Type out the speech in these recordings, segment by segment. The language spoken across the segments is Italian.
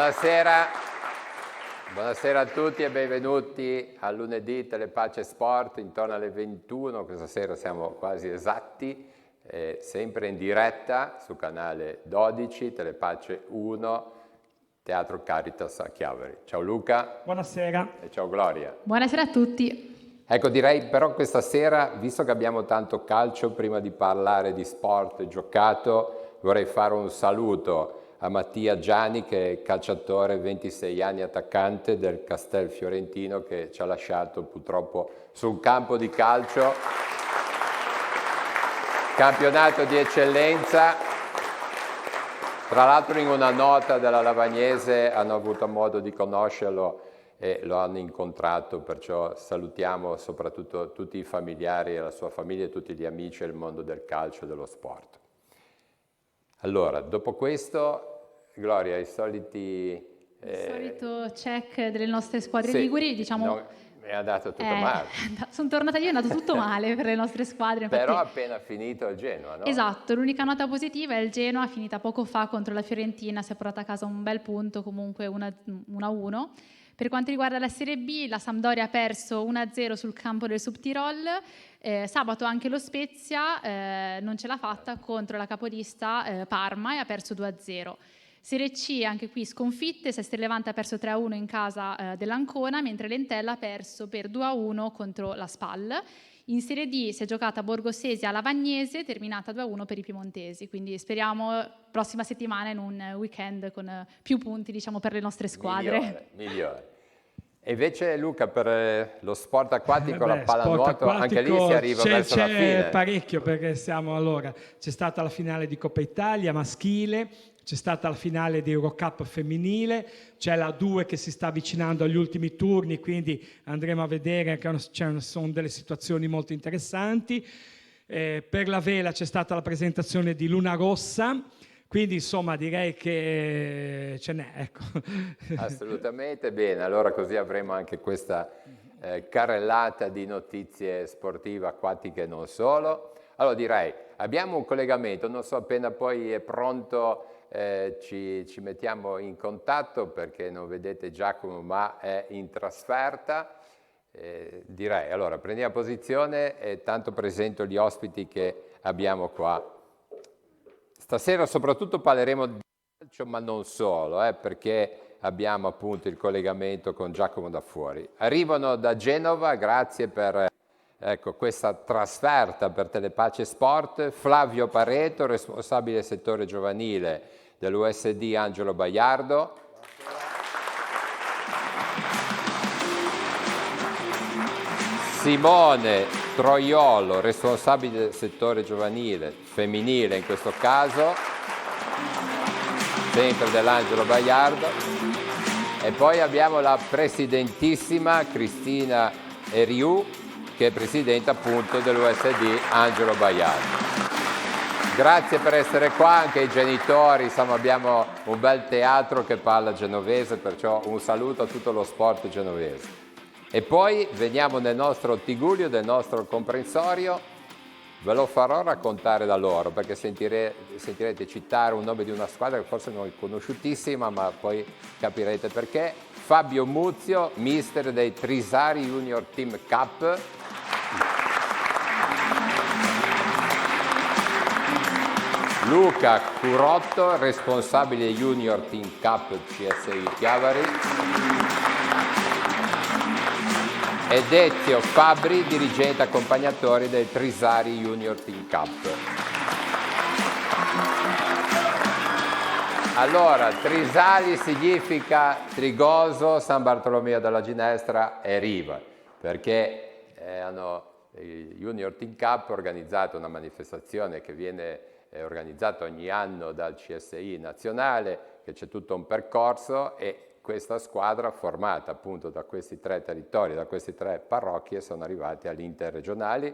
Buonasera. Buonasera a tutti e benvenuti a lunedì Telepace Sport intorno alle 21. Questa sera siamo quasi esatti, sempre in diretta su canale 12, Telepace 1, Teatro Caritas a Chiavari. Ciao Luca. Buonasera. E ciao Gloria. Buonasera a tutti. Ecco, direi però questa sera, visto che abbiamo tanto calcio, prima di parlare di sport giocato, vorrei fare un saluto a Mattia Gianni, che è calciatore, 26 anni, attaccante del Castel Fiorentino, che ci ha lasciato purtroppo sul campo di calcio. Campionato di eccellenza. Tra l'altro in una nota della Lavagnese hanno avuto modo di conoscerlo e lo hanno incontrato, perciò salutiamo soprattutto tutti i familiari e la sua famiglia e tutti gli amici del mondo del calcio e dello sport. Allora, dopo questo, Gloria, i soliti... Il solito check delle nostre squadre sì, liguri, diciamo... No, è andato tutto male. Sono tornata io, è andato tutto male per le nostre squadre. Infatti... Però appena finito il Genoa, no? Esatto, l'unica nota positiva è il Genoa, finita poco fa contro la Fiorentina, si è portata a casa un bel punto, comunque 1-1. Per quanto riguarda la Serie B, la Sampdoria ha perso 1-0 sul campo del Subtirol. Sabato anche lo Spezia non ce l'ha fatta contro la capolista Parma e ha perso 2-0. Serie C, anche qui sconfitte, Sestri Levante ha perso 3-1 in casa dell'Ancona, mentre l'Entella ha perso per 2-1 contro la Spal. In Serie D si è giocata Borgosesia Lavagnese, terminata 2-1 per i piemontesi, quindi speriamo prossima settimana in un weekend con più punti, diciamo, per le nostre squadre. Migliore. E invece Luca, per lo sport acquatico, la pallanuoto, acquatico, anche lì si arriva verso la fine. C'è parecchio, perché c'è stata la finale di Coppa Italia maschile, c'è stata la finale di Eurocup femminile, c'è la 2 che si sta avvicinando agli ultimi turni, quindi andremo a vedere che sono delle situazioni molto interessanti. Per la vela c'è stata la presentazione di Luna Rossa, quindi insomma direi che ce n'è, ecco. Assolutamente bene, allora così avremo anche questa carrellata di notizie sportive, acquatiche e non solo. Allora direi, abbiamo un collegamento, non so, appena poi è pronto ci mettiamo in contatto, perché non vedete Giacomo ma è in trasferta. Direi, allora prendiamo posizione e tanto presento gli ospiti che abbiamo qua. Stasera soprattutto parleremo di calcio, ma non solo, perché abbiamo appunto il collegamento con Giacomo da fuori. Arrivano da Genova, grazie per questa trasferta per Telepace Sport, Flavio Pareto, responsabile settore giovanile dell'USD Angelo Baiardo. Simone Troiolo, responsabile del settore giovanile, femminile in questo caso, sempre dell'Angelo Baiardo. E poi abbiamo la presidentissima Cristina Eriu, che è presidente appunto dell'USD Angelo Baiardo. Grazie per essere qua, anche ai genitori, insomma abbiamo un bel teatro che parla genovese, perciò un saluto a tutto lo sport genovese. E poi veniamo nel nostro Tigullio, del nostro comprensorio, ve lo farò raccontare da loro, perché sentirete citare un nome di una squadra che forse non è conosciutissima, ma poi capirete perché. Fabio Muzio, mister dei Trisari Junior Team Cup. Luca Curotto, responsabile Junior Team Cup CSI Chiavari. Ed Ezio Fabri, dirigente accompagnatore del Trisari Junior Team Cup. Allora, Trisari significa Trigoso, San Bartolomeo della Ginestra e Riva, perché il Junior Team Cup ha organizzato una manifestazione che viene organizzata ogni anno dal CSI nazionale, che c'è tutto un percorso, e questa squadra formata appunto da questi 3 territori, da queste 3 parrocchie, sono arrivati all'interregionali,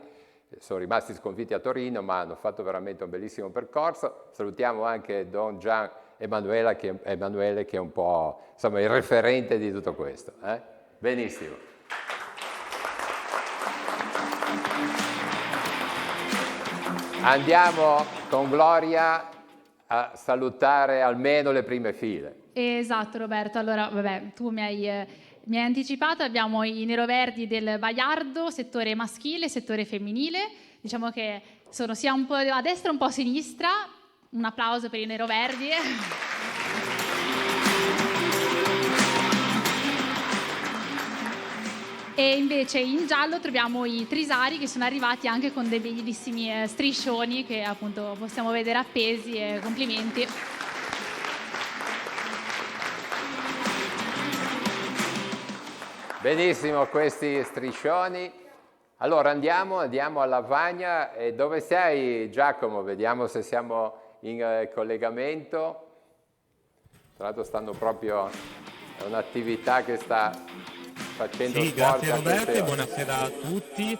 sono rimasti sconfitti a Torino, ma hanno fatto veramente un bellissimo percorso. Salutiamo anche Don Gian Emanuele, che è un po', insomma, il referente di tutto questo. Benissimo. Andiamo con Gloria a salutare almeno le prime file. Esatto Roberto, allora vabbè, tu mi hai anticipato, abbiamo i neroverdi del Baiardo, settore maschile, settore femminile, diciamo che sono sia un po' a destra un po' a sinistra, un applauso per i neroverdi. E invece in giallo troviamo i trisari che sono arrivati anche con dei bellissimi striscioni che appunto possiamo vedere appesi, e complimenti. Benissimo questi striscioni. Allora andiamo a Lavagna. E dove sei Giacomo? Vediamo se siamo in collegamento. Tra l'altro stanno proprio, è un'attività che sta facendo Sì, sport. grazie Roberto e buonasera a tutti.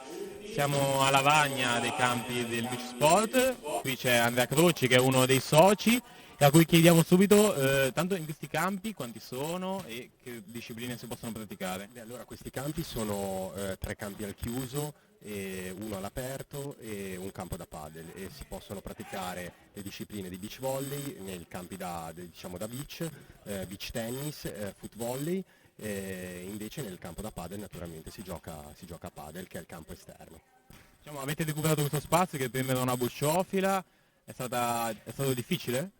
Siamo a Lavagna dei campi del Beach Sport. Qui c'è Andrea Croci che è uno dei soci e a cui chiediamo subito, tanto in questi campi quanti sono e che discipline si possono praticare? Allora, questi campi sono 3 campi al chiuso, uno all'aperto e un campo da padel, e si possono praticare le discipline di beach volley nei campi da beach, beach tennis, foot volley, invece nel campo da padel naturalmente si gioca a padel, che è il campo esterno. Diciamo, avete recuperato questo spazio che prima era una bocciofila, è stato difficile?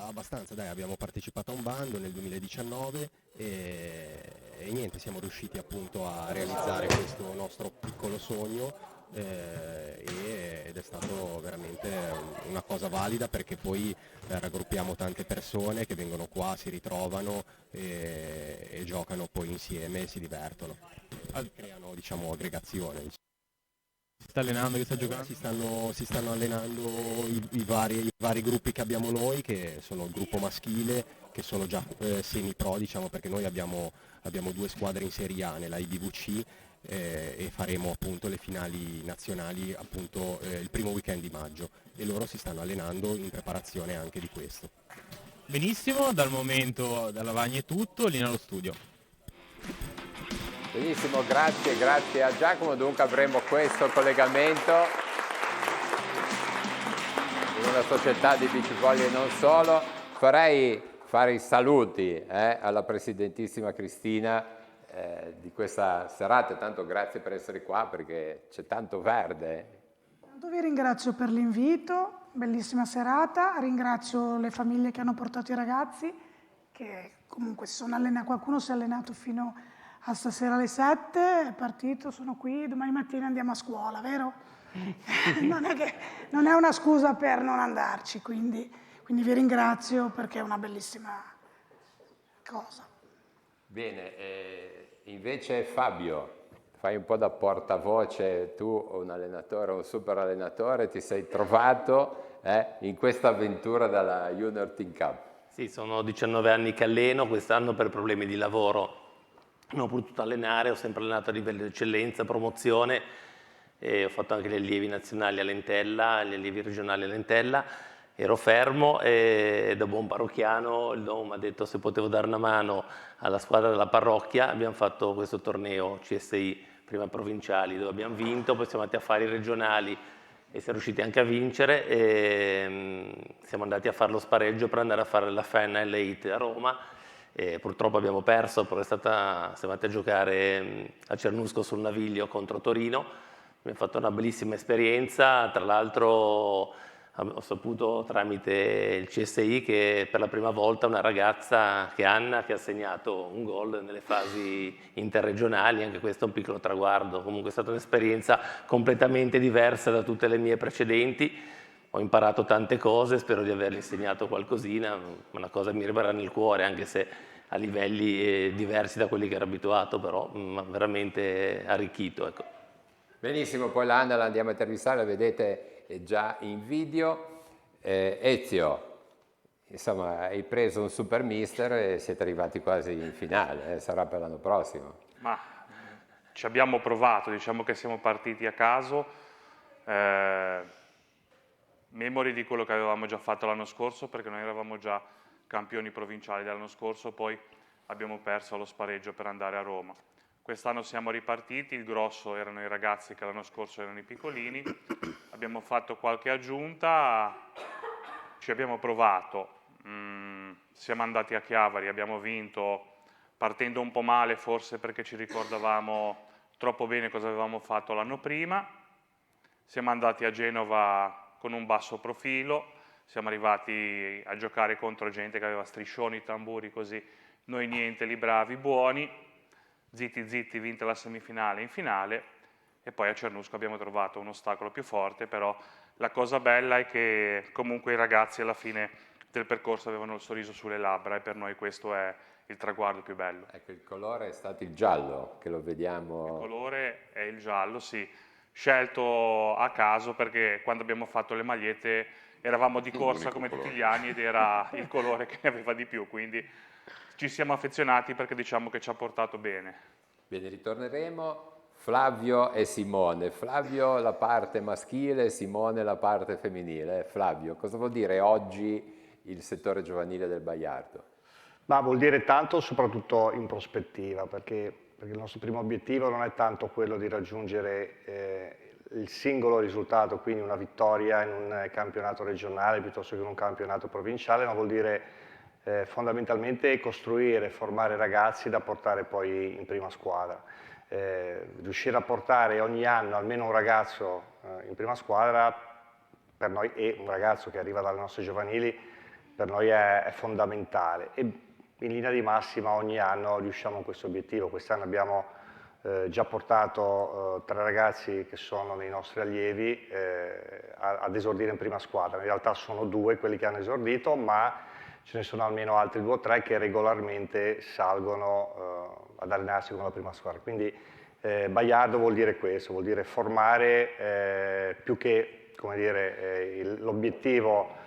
Abbastanza, dai, abbiamo partecipato a un bando nel 2019 e niente, siamo riusciti appunto a realizzare questo nostro piccolo sogno ed è stato veramente una cosa valida, perché poi raggruppiamo tante persone che vengono qua, si ritrovano e giocano poi insieme e si divertono, creano aggregazione. Si sta allenando, che sta giocando? Si stanno allenando i vari gruppi che abbiamo noi, che sono il gruppo maschile, che sono già semi-pro, perché noi abbiamo 2 squadre in Serie A nella IBVC e faremo appunto le finali nazionali appunto il primo weekend di maggio, e loro si stanno allenando in preparazione anche di questo. Benissimo, dal momento da Lavagna è tutto, linea allo studio. Benissimo, grazie a Giacomo. Dunque avremo questo collegamento in una società di beach volley e non solo. Farei fare i saluti alla presidentissima Cristina di questa serata. Tanto grazie per essere qua, perché c'è tanto verde. Tanto vi ringrazio per l'invito, bellissima serata, ringrazio le famiglie che hanno portato i ragazzi, che comunque si sono allenati, qualcuno si è allenato fino a stasera alle 7, è partito, sono qui, domani mattina andiamo a scuola, vero? non è una scusa per non andarci, quindi vi ringrazio, perché è una bellissima cosa. Bene, invece Fabio, fai un po' da portavoce, tu un allenatore, un super allenatore, ti sei trovato in questa avventura dalla Junior Team Cup. Sì, sono 19 anni che alleno, quest'anno per problemi di lavoro non ho potuto allenare, ho sempre allenato a livello di eccellenza, promozione, e ho fatto anche gli allievi nazionali a Lentella, gli allievi regionali a Lentella, ero fermo e da buon parrocchiano il Dom mi ha detto se potevo dare una mano alla squadra della parrocchia. Abbiamo fatto questo torneo CSI, prima provinciali, dove abbiamo vinto, poi siamo andati a fare i regionali e siamo riusciti anche a vincere, e siamo andati a fare lo spareggio per andare a fare la Final 8 a Roma. E purtroppo abbiamo perso, però siamo andati a giocare a Cernusco sul Naviglio contro Torino. Abbiamo fatto una bellissima esperienza, tra l'altro ho saputo tramite il CSI che per la prima volta una ragazza, che è Anna, che ha segnato un gol nelle fasi interregionali, anche questo è un piccolo traguardo. Comunque è stata un'esperienza completamente diversa da tutte le mie precedenti. Ho imparato tante cose, spero di averle insegnato qualcosina, una cosa mi rimarrà nel cuore, anche se a livelli diversi da quelli che ero abituato, però veramente arricchito. Ecco. Benissimo, poi l'Anna la andiamo a intervistare, la vedete già in video. Ezio, insomma, hai preso un super mister e siete arrivati quasi in finale, sarà per l'anno prossimo. Ma ci abbiamo provato, diciamo che siamo partiti a caso. Memori di quello che avevamo già fatto l'anno scorso, perché noi eravamo già campioni provinciali dell'anno scorso, poi abbiamo perso allo spareggio per andare a Roma. Quest'anno siamo ripartiti, il grosso erano i ragazzi che l'anno scorso erano i piccolini, abbiamo fatto qualche aggiunta, ci abbiamo provato. siamo andati a Chiavari, abbiamo vinto partendo un po' male, forse perché ci ricordavamo troppo bene cosa avevamo fatto l'anno prima. Siamo andati a Genova con un basso profilo, siamo arrivati a giocare contro gente che aveva striscioni, tamburi, così, noi niente, lì bravi, buoni, zitti zitti, vinta la semifinale in finale, e poi a Cernusco abbiamo trovato un ostacolo più forte, però la cosa bella è che comunque i ragazzi alla fine del percorso avevano il sorriso sulle labbra, e per noi questo è il traguardo più bello. Ecco, il colore è stato il giallo, che lo vediamo. Il colore è il giallo, sì, scelto a caso perché quando abbiamo fatto le magliette eravamo di corsa come tutti gli anni ed era il colore che ne aveva di più, quindi ci siamo affezionati perché diciamo che ci ha portato bene. Bene, ritorneremo. Flavio e Simone. Flavio la parte maschile, Simone la parte femminile. Flavio, cosa vuol dire oggi il settore giovanile del Baiardo? Ma vuol dire tanto soprattutto in prospettiva, perché il nostro primo obiettivo non è tanto quello di raggiungere il singolo risultato, quindi una vittoria in un campionato regionale piuttosto che in un campionato provinciale, ma vuol dire fondamentalmente costruire, formare ragazzi da portare poi in prima squadra. Riuscire a portare ogni anno almeno un ragazzo in prima squadra per noi, e un ragazzo che arriva dalle nostre giovanili, per noi è fondamentale, e in linea di massima ogni anno riusciamo a questo obiettivo. Quest'anno abbiamo già portato 3 ragazzi che sono nei nostri allievi ad esordire in prima squadra. In realtà sono 2 quelli che hanno esordito, ma ce ne sono almeno altri 2 o 3 che regolarmente salgono ad allenarsi con la prima squadra. Quindi Baiardo vuol dire questo, vuol dire formare più che, come dire, l'obiettivo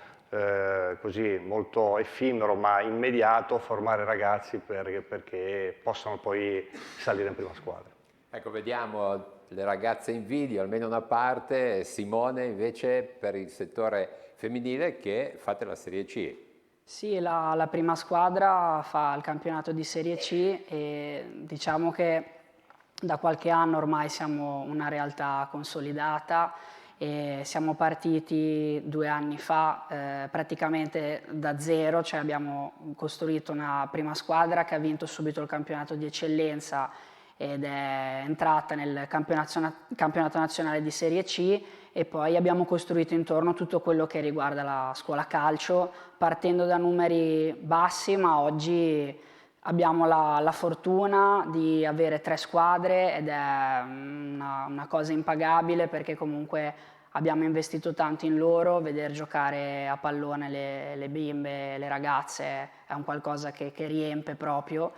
così molto effimero ma immediato, formare ragazzi perché possano poi salire in prima squadra. Ecco, vediamo le ragazze in video, almeno una parte. Simone invece per il settore femminile, che fate la Serie C. Sì, la prima squadra fa il campionato di Serie C e diciamo che da qualche anno ormai siamo una realtà consolidata. E siamo partiti 2 anni fa praticamente da zero, cioè abbiamo costruito una prima squadra che ha vinto subito il campionato di eccellenza ed è entrata nel campionato nazionale di Serie C, e poi abbiamo costruito intorno tutto quello che riguarda la scuola calcio, partendo da numeri bassi, ma oggi abbiamo la fortuna di avere 3 squadre ed è una cosa impagabile, perché comunque abbiamo investito tanto in loro. Veder giocare a pallone le bimbe, le ragazze è un qualcosa che riempie proprio,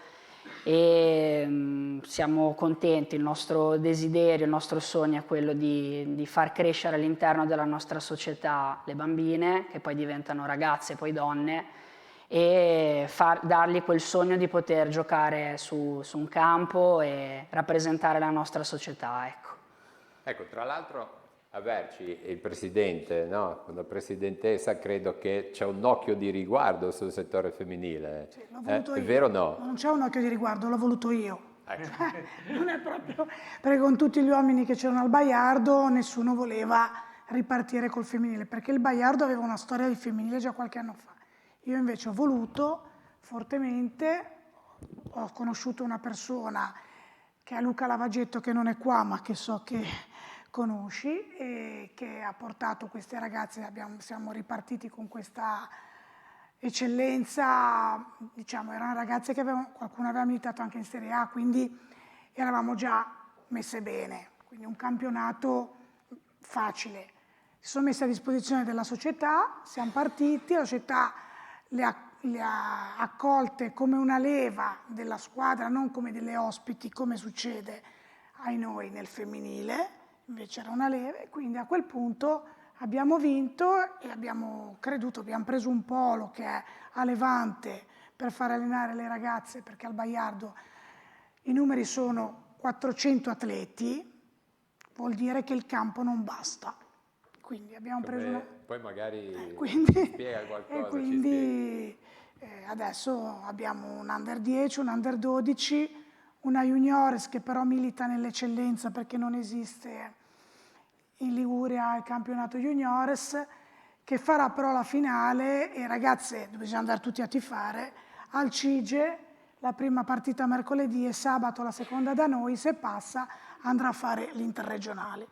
e siamo contenti. Il nostro desiderio, il nostro sogno è quello di far crescere all'interno della nostra società le bambine, che poi diventano ragazze e poi donne, e dargli quel sogno di poter giocare su un campo e rappresentare la nostra società. Ecco, tra l'altro averci il presidente, no? La presidentessa, credo che c'è un occhio di riguardo sul settore femminile. Sì, l'ho voluto È io. vero o no? Non c'è un occhio di riguardo, l'ho voluto io. Ecco. Non è proprio, perché con tutti gli uomini che c'erano al Baiardo nessuno voleva ripartire col femminile, perché il Baiardo aveva una storia di femminile già qualche anno fa. Io invece ho voluto fortemente, ho conosciuto una persona che è Luca Lavagetto, che non è qua ma che so che conosci, e che ha portato queste ragazze, siamo ripartiti con questa eccellenza. Diciamo, erano ragazze che qualcuno aveva militato anche in Serie A, quindi eravamo già messe bene, quindi un campionato facile. Si sono messe a disposizione della società, siamo partiti, la società le ha accolte come una leva della squadra, non come delle ospiti, come succede ai noi nel femminile. Invece era una leva, e quindi a quel punto abbiamo vinto e abbiamo creduto, abbiamo preso un polo che è a Levante per far allenare le ragazze, perché al Baiardo i numeri sono 400 atleti, vuol dire che il campo non basta. Quindi abbiamo preso Poi magari quindi, spiega qualcosa. E quindi adesso abbiamo un under 10, un under 12, una juniores che però milita nell'eccellenza, perché non esiste in Liguria il campionato juniores, che farà però la finale, e ragazze bisogna andare tutti a tifare, al CIGE, la prima partita mercoledì e sabato la seconda da noi, se passa andrà a fare l'interregionale.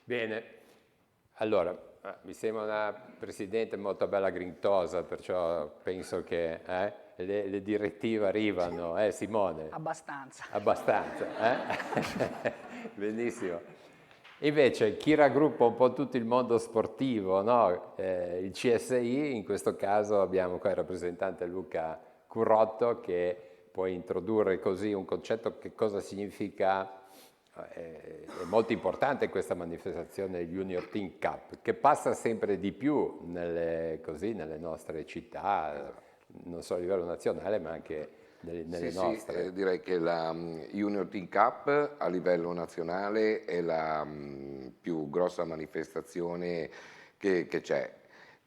Bene, allora mi sembra una presidente molto bella grintosa, perciò penso che le direttive arrivano, Simone? Abbastanza. Abbastanza, Benissimo. Invece chi raggruppa un po' tutto il mondo sportivo, no? Il CSI, in questo caso abbiamo qua il rappresentante Luca Currotto che può introdurre così un concetto, che cosa significa. È molto importante questa manifestazione Junior Team Cup, che passa sempre di più nelle nostre città, non solo a livello nazionale ma anche nelle nostre. Sì, direi che la Junior Team Cup a livello nazionale è la più grossa manifestazione che c'è.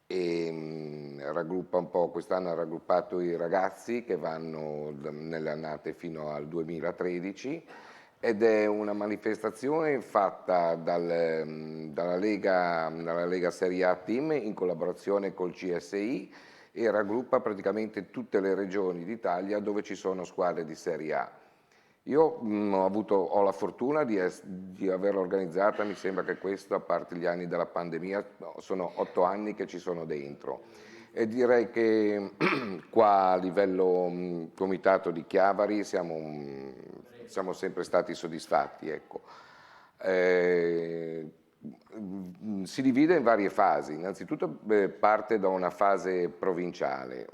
E raggruppa un po', quest'anno ha raggruppato i ragazzi che vanno nelle annate fino al 2013 ed è una manifestazione fatta dalla Lega Serie A Team in collaborazione col CSI e raggruppa praticamente tutte le regioni d'Italia dove ci sono squadre di Serie A. Io ho la fortuna di averla organizzata, mi sembra che questo, a parte gli anni della pandemia, sono 8 anni che ci sono dentro. E direi che qua a livello comitato di Chiavari siamo sempre stati soddisfatti. Ecco. Si divide in varie fasi. Innanzitutto parte da una fase provinciale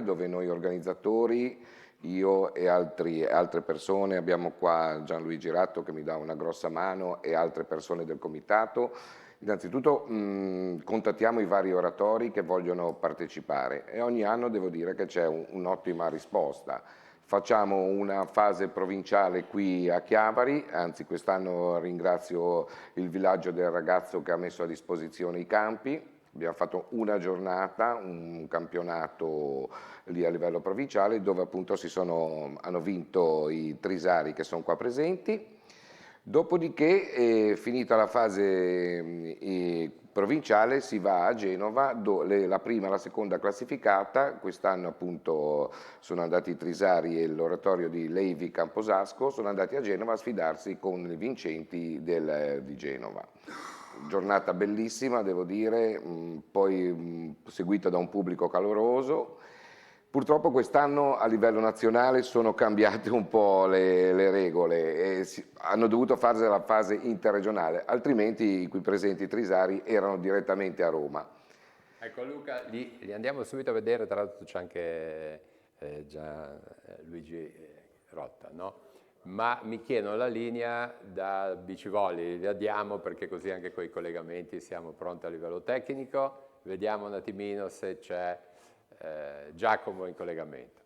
dove noi organizzatori, io e altre persone, abbiamo qua Gianluigi Ratto che mi dà una grossa mano e altre persone del comitato. Innanzitutto contattiamo i vari oratori che vogliono partecipare e ogni anno devo dire che c'è un'ottima risposta. Facciamo una fase provinciale qui a Chiavari, anzi quest'anno ringrazio il villaggio del ragazzo che ha messo a disposizione i campi. Abbiamo fatto una giornata, un campionato lì a livello provinciale dove appunto hanno vinto i trisari che sono qua presenti. Dopodiché, finita la fase provinciale, si va a Genova, la prima e la seconda classificata, quest'anno appunto sono andati i trisari e l'oratorio di Levi Camposasco, sono andati a Genova a sfidarsi con i vincenti di Genova. Giornata bellissima, devo dire, poi seguita da un pubblico caloroso. Purtroppo quest'anno a livello nazionale sono cambiate un po' le regole e hanno dovuto fare la fase interregionale, altrimenti i qui presenti trisari erano direttamente a Roma. Ecco Luca, li andiamo subito a vedere, tra l'altro c'è anche Luigi Rotta, no? Ma mi chiedono la linea da beach volley, la diamo perché così anche con i collegamenti siamo pronti a livello tecnico, vediamo un attimino se c'è Giacomo in collegamento.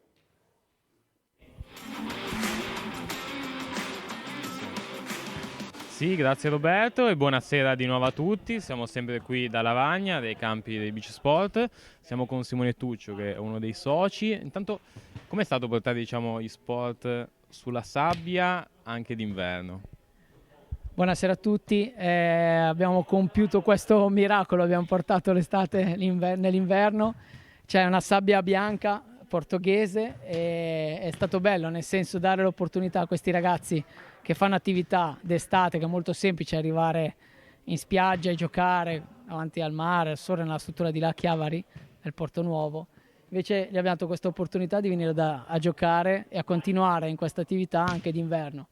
Sì, grazie Roberto e buonasera di nuovo a tutti. Siamo sempre qui da Lavagna, dei campi dei Beach Sport. Siamo con Simone Tuccio che è uno dei soci. Intanto, com'è stato portare gli sport sulla sabbia anche d'inverno? Buonasera a tutti, abbiamo compiuto questo miracolo, abbiamo portato l'estate nell'inverno. C'è una sabbia bianca portoghese e è stato bello, nel senso dare l'opportunità a questi ragazzi che fanno attività d'estate, che è molto semplice arrivare in spiaggia e giocare davanti al mare, solo nella struttura di là Chiavari, nel Porto Nuovo. Invece gli abbiamo dato questa opportunità di venire a giocare e a continuare in questa attività anche d'inverno.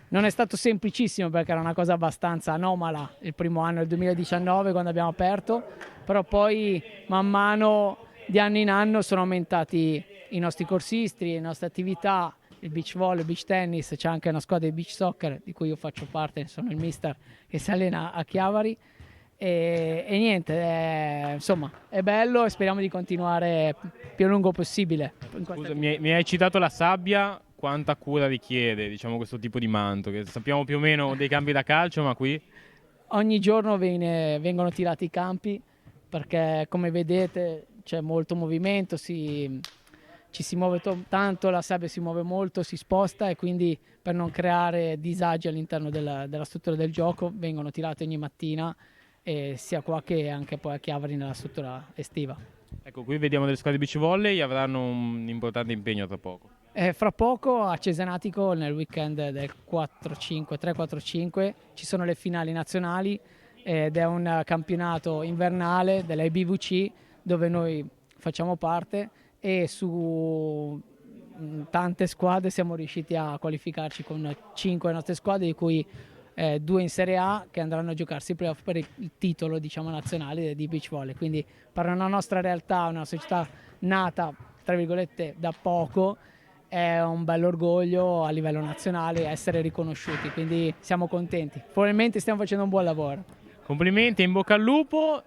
Non è stato semplicissimo perché era una cosa abbastanza anomala il primo anno, il 2019, quando abbiamo aperto, però poi man mano di anno in anno sono aumentati i nostri corsisti, le nostre attività, il beach volley, il beach tennis, c'è anche una squadra di beach soccer di cui io faccio parte, sono il mister che si allena a Chiavari e niente, insomma è bello e speriamo di continuare più a lungo possibile. Scusa, mi hai citato la sabbia, quanta cura richiede questo tipo di manto, che sappiamo più o meno dei campi da calcio, ma qui? Ogni giorno vengono tirati i campi perché come vedete c'è molto movimento, ci si muove tanto, la sabbia si muove molto, si sposta e quindi per non creare disagi all'interno della struttura del gioco vengono tirate ogni mattina sia qua che anche poi a Chiavari nella struttura estiva. Ecco, qui vediamo delle squadre di beach volley, avranno un importante impegno tra poco. Fra poco a Cesenatico nel weekend del 3-4-5 ci sono le finali nazionali ed è un campionato invernale della IBVC dove noi facciamo parte e su tante squadre siamo riusciti a qualificarci con 5 nostre squadre, di cui 2 in Serie A che andranno a giocarsi i playoff per il titolo, diciamo, nazionale di beach volley. Quindi per una nostra realtà, una società nata tra virgolette da poco, è un bell'orgoglio a livello nazionale essere riconosciuti, quindi siamo contenti. Probabilmente stiamo facendo un buon lavoro. Complimenti, in bocca al lupo.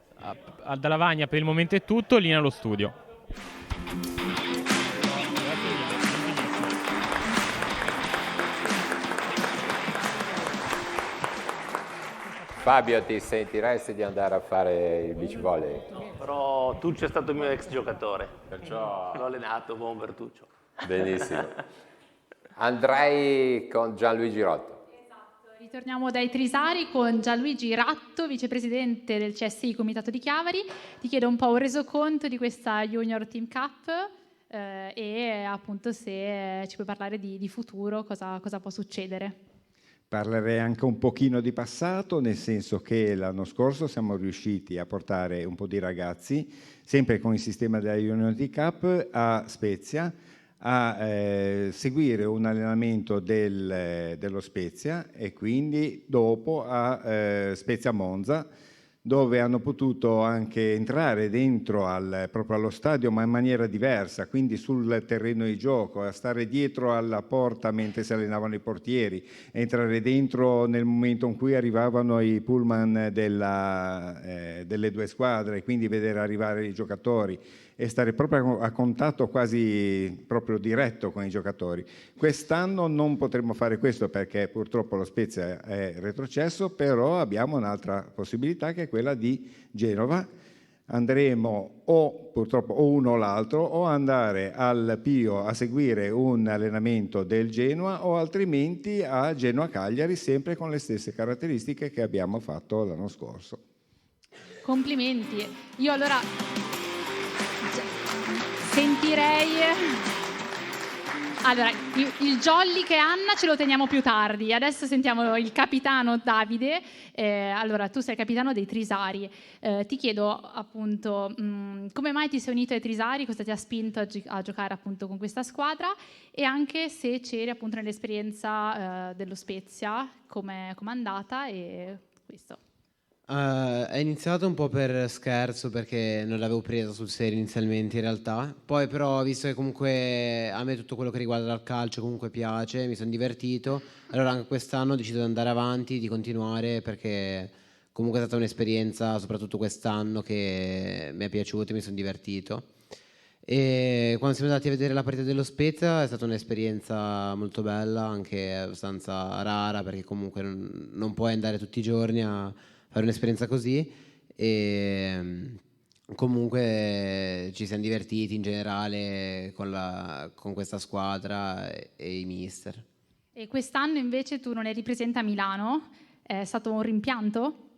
Da Lavagna per il momento è tutto, linea allo studio. Fabio, ti sentiresti di andare a fare il beach volley? Però Tuccio è stato il mio ex giocatore, Perciò... l'ho allenato, buon per Tuccio. Benissimo. Andrei con Gianluigi Rotto. Ritorniamo dai Trisari con Gianluigi Ratto, vicepresidente del CSI Comitato di Chiavari. Ti chiedo un po' un resoconto di questa Junior Team Cup e appunto se ci puoi parlare di futuro, cosa può succedere. Parlerei anche un pochino di passato, nel senso che l'anno scorso siamo riusciti a portare un po' di ragazzi, sempre con il sistema della Junior Team Cup, a Spezia, a seguire un allenamento dello Spezia e quindi dopo a Spezia Monza, dove hanno potuto anche entrare dentro proprio allo stadio, ma in maniera diversa, quindi sul terreno di gioco, a stare dietro alla porta mentre si allenavano i portieri, entrare dentro nel momento in cui arrivavano i pullman delle due squadre, quindi vedere arrivare i giocatori e stare proprio a contatto quasi proprio diretto con i giocatori. Quest'anno non potremo fare questo perché purtroppo lo Spezia è retrocesso, però abbiamo un'altra possibilità che è quella di Genova. Andremo purtroppo o uno o l'altro, o andare al Pio a seguire un allenamento del Genoa o altrimenti a Genoa-Cagliari, sempre con le stesse caratteristiche che abbiamo fatto l'anno scorso. Complimenti. Io allora sentirei... Allora, il jolly che Anna ce lo teniamo più tardi. Adesso sentiamo il capitano Davide. Allora, tu sei il capitano dei Trisari. Ti chiedo appunto come mai ti sei unito ai Trisari, cosa ti ha spinto a giocare appunto con questa squadra e anche se c'eri appunto nell'esperienza dello Spezia, come è andata e questo. È iniziato un po' per scherzo perché non l'avevo presa sul serio inizialmente in realtà, poi però visto che comunque a me tutto quello che riguarda il calcio comunque piace, mi sono divertito, allora anche quest'anno ho deciso di andare avanti, di continuare perché comunque è stata un'esperienza soprattutto quest'anno che mi è piaciuta e mi sono divertito. E quando siamo andati a vedere la partita dello Spezia è stata un'esperienza molto bella, anche abbastanza rara perché comunque non puoi andare tutti i giorni a fare un'esperienza così e comunque ci siamo divertiti in generale con questa squadra e i mister. E quest'anno invece tu non eri presente a Milano, è stato un rimpianto?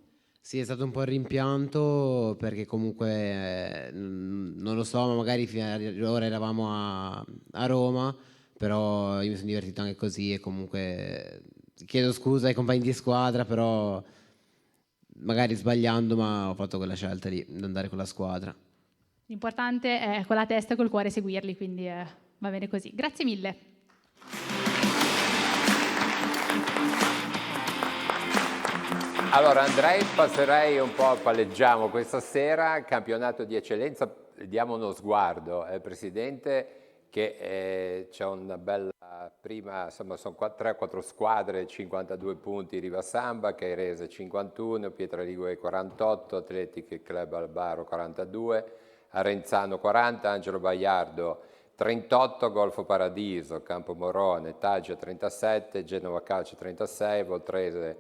Sì, è stato un po' il rimpianto perché comunque non lo so, ma magari fino ad ora eravamo a Roma, però io mi sono divertito anche così e comunque chiedo scusa ai compagni di squadra, però magari sbagliando, ma ho fatto quella scelta di andare con la squadra. L'importante è con la testa e col cuore seguirli, quindi va bene così. Grazie mille. Allora Andrei, passerei un po', palleggiamo questa sera, campionato di eccellenza, diamo uno sguardo, Presidente, che c'è una bella prima, insomma sono 3-4 squadre, 52 punti, Rivasamba, Cairese 51, Pietraligue 48, Athletic Club Albaro 42, Arenzano 40, Angelo Baiardo 38, Golfo Paradiso, Campomorone, Taggio 37, Genova Calcio 36, Voltrese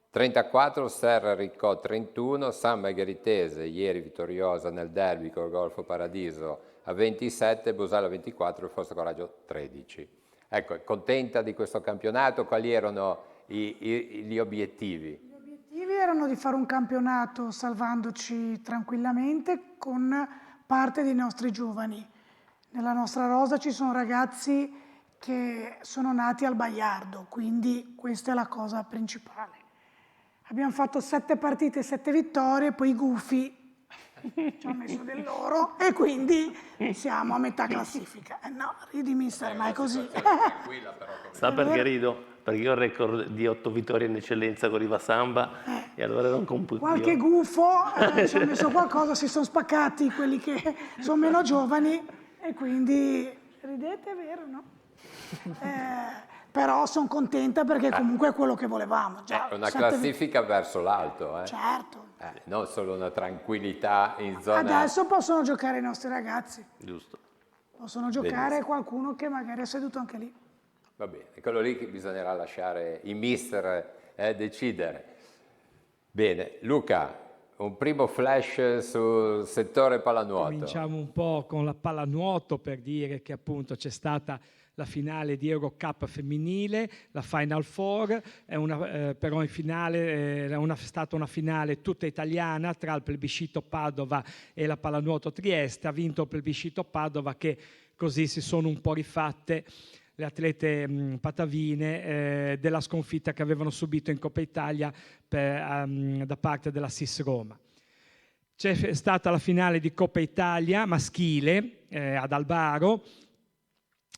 34, Serra Riccò 31, San Margheritese, ieri vittoriosa nel derby col Golfo Paradiso a 27, Busala 24 e Forza Coraggio 13. Ecco, contenta di questo campionato? Quali erano gli obiettivi? Gli obiettivi erano di fare un campionato salvandoci tranquillamente con parte dei nostri giovani. Nella nostra rosa ci sono ragazzi che sono nati al Baiardo, quindi questa è la cosa principale. Abbiamo fatto 7 partite, 7 vittorie, poi i gufi ci hanno messo del loro e quindi siamo a metà classifica. No, ridi mister, ma è così. Sa perché rido? Perché io ho il record di 8 vittorie in eccellenza con Riva Samba e allora non computo. Qualche gufo ci ha messo qualcosa, si sono spaccati quelli che sono meno giovani e quindi ridete, è vero, no? Però sono contenta perché comunque è quello che volevamo. Già, Una classifica verso l'alto. Certo. Non solo una tranquillità in zona... Adesso possono giocare i nostri ragazzi. Giusto. Possono giocare qualcuno che magari è seduto anche lì. Va bene, è quello lì che bisognerà lasciare i mister decidere. Bene, Luca, un primo flash sul settore pallanuoto. Cominciamo un po' con la pallanuoto per dire che appunto c'è stata la finale di Eurocup femminile, la Final Four, però in finale è stata una finale tutta italiana tra il plebiscito Padova e la pallanuoto Trieste. Ha vinto il plebiscito Padova, che così si sono un po' rifatte le atlete patavine della sconfitta che avevano subito in Coppa Italia da parte della SIS Roma. C'è stata la finale di Coppa Italia maschile ad Albaro,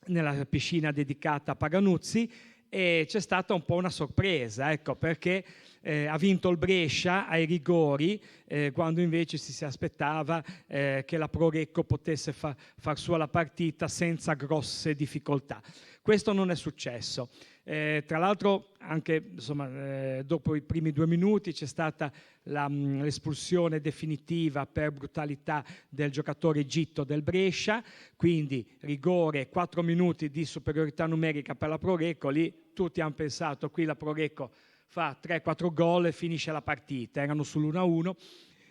nella piscina dedicata a Paganuzzi, e c'è stata un po' una sorpresa, ecco, perché ha vinto il Brescia ai rigori, quando invece si aspettava che la Prorecco potesse far sua la partita senza grosse difficoltà. Questo non è successo. Tra l'altro anche dopo i primi 2 minuti c'è stata l'espulsione definitiva per brutalità del giocatore Gitto del Brescia, quindi rigore, 4 minuti di superiorità numerica per la Prorecco. Lì tutti hanno pensato, qui la Prorecco fa 3-4 gol e finisce la partita, erano sull'1-1,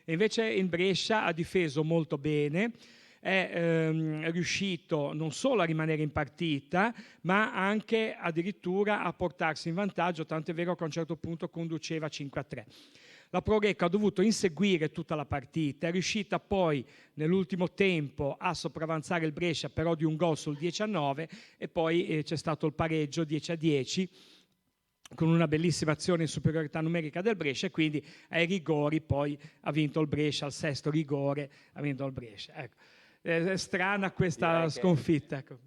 e invece il Brescia ha difeso molto bene, è riuscito non solo a rimanere in partita, ma anche addirittura a portarsi in vantaggio, tanto è vero che a un certo punto conduceva 5-3. La Prorecco ha dovuto inseguire tutta la partita, è riuscita poi nell'ultimo tempo a sopravanzare il Brescia, però di un gol sul 10-9, e poi c'è stato il pareggio 10-10, con una bellissima azione in superiorità numerica del Brescia, e quindi ai rigori poi ha vinto il Brescia, al 6° rigore ha vinto il Brescia. Ecco. È strana questa sconfitta. Ecco.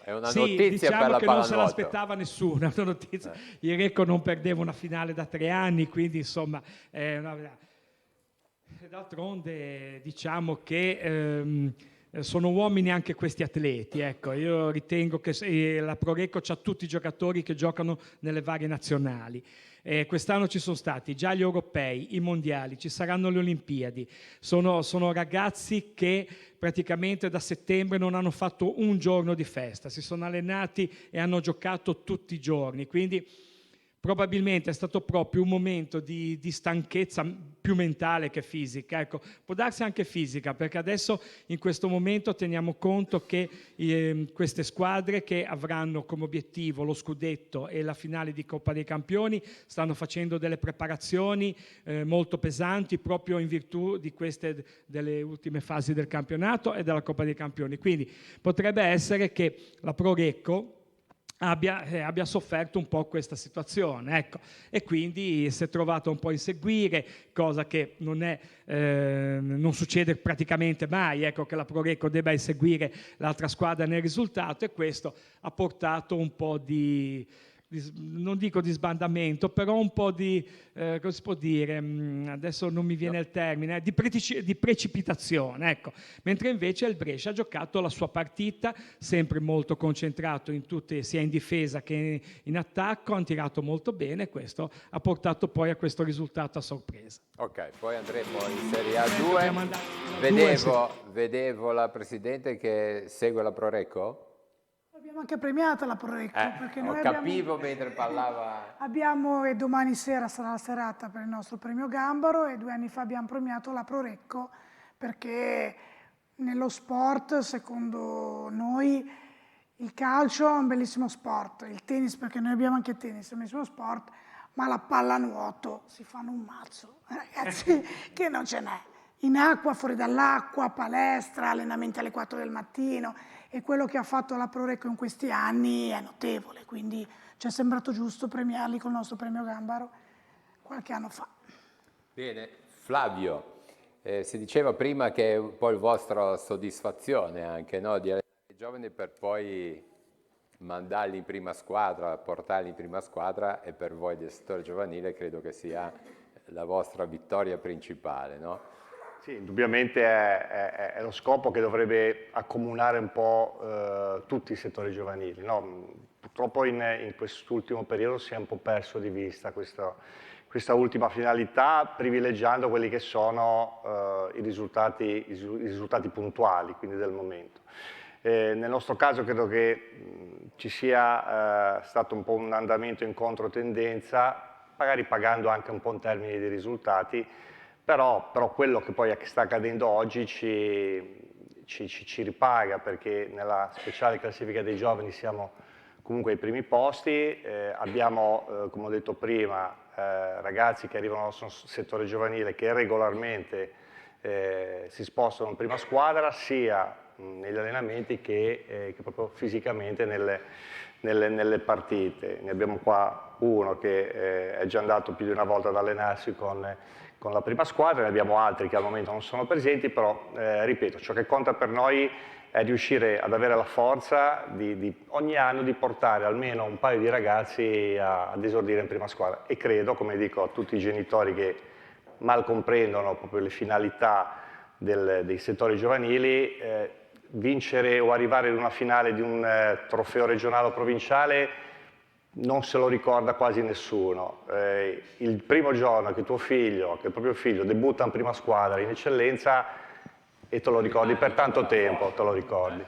È una notizia, diciamo per la che pallanuoto. Non se l'aspettava nessuno, è una notizia. Il Recco non perdeva una finale da 3 anni, quindi insomma d'altronde diciamo che sono uomini anche questi atleti, ecco. Io ritengo che la Prorecco c'ha tutti i giocatori che giocano nelle varie nazionali. Quest'anno ci sono stati già gli europei, i mondiali, ci saranno le Olimpiadi. Sono ragazzi che praticamente da settembre non hanno fatto un giorno di festa, si sono allenati e hanno giocato tutti i giorni, quindi probabilmente è stato proprio un momento di stanchezza più mentale che fisica. Ecco, può darsi anche fisica, perché adesso in questo momento teniamo conto che queste squadre che avranno come obiettivo lo scudetto e la finale di Coppa dei Campioni stanno facendo delle preparazioni molto pesanti proprio in virtù di queste delle ultime fasi del campionato e della Coppa dei Campioni. Quindi potrebbe essere che la Prorecco abbia sofferto un po' questa situazione, ecco, e quindi si è trovato un po' a inseguire, cosa che non succede praticamente mai, ecco, che la Prorecco debba inseguire l'altra squadra nel risultato, e questo ha portato un po' non dico di sbandamento, però un po' di, come si può dire, adesso non mi viene il termine, di precipitazione, ecco. Mentre invece il Brescia ha giocato la sua partita, sempre molto concentrato sia in difesa che in attacco, hanno tirato molto bene, e questo ha portato poi a questo risultato a sorpresa. Ok, poi andremo in Serie A2. Vedevo la Presidente che segue la Prorecco? Abbiamo anche premiata la Prorecco, perché noi capivo mentre parlava. Abbiamo, e domani sera sarà la serata per il nostro premio Gambaro, e 2 anni fa abbiamo premiato la Prorecco perché nello sport, secondo noi, il calcio è un bellissimo sport, il tennis, perché noi abbiamo anche tennis, è un bellissimo sport, ma la pallanuoto si fanno un mazzo, ragazzi, che non ce n'è. In acqua, fuori dall'acqua, palestra, allenamenti alle 4 del mattino, e quello che ha fatto la Proreco in questi anni è notevole, quindi ci è sembrato giusto premiarli col nostro premio Gambaro qualche anno fa. Bene, Flavio, si diceva prima che è un po' il vostro soddisfazione anche, no? Di allenare i giovani per poi mandarli in prima squadra, portarli in prima squadra, e per voi del settore giovanile credo che sia la vostra vittoria principale, no? Sì, indubbiamente è lo scopo che dovrebbe accomunare un po' tutti i settori giovanili, no? Purtroppo in quest'ultimo periodo si è un po' perso di vista questa ultima finalità, privilegiando quelli che sono i risultati puntuali, quindi del momento. Nel nostro caso credo che ci sia stato un po' un andamento in controtendenza, magari pagando anche un po' in termini di risultati, però quello che poi sta accadendo oggi ci ripaga, perché nella speciale classifica dei giovani siamo comunque ai primi posti, abbiamo, come ho detto prima, ragazzi che arrivano al nostro settore giovanile che regolarmente si spostano in prima squadra, sia negli allenamenti che proprio fisicamente nelle partite. Ne abbiamo qua uno che è già andato più di una volta ad allenarsi con la prima squadra, ne abbiamo altri che al momento non sono presenti, però ripeto, ciò che conta per noi è riuscire ad avere la forza ogni anno di portare almeno un paio di ragazzi ad esordire in prima squadra, e credo, come dico a tutti i genitori che mal comprendono proprio le finalità dei settori giovanili, vincere o arrivare ad una finale di un trofeo regionale o provinciale non se lo ricorda quasi nessuno. Il primo giorno che che il proprio figlio debutta in prima squadra in eccellenza, e te lo ricordi per tanto tempo, te lo ricordi.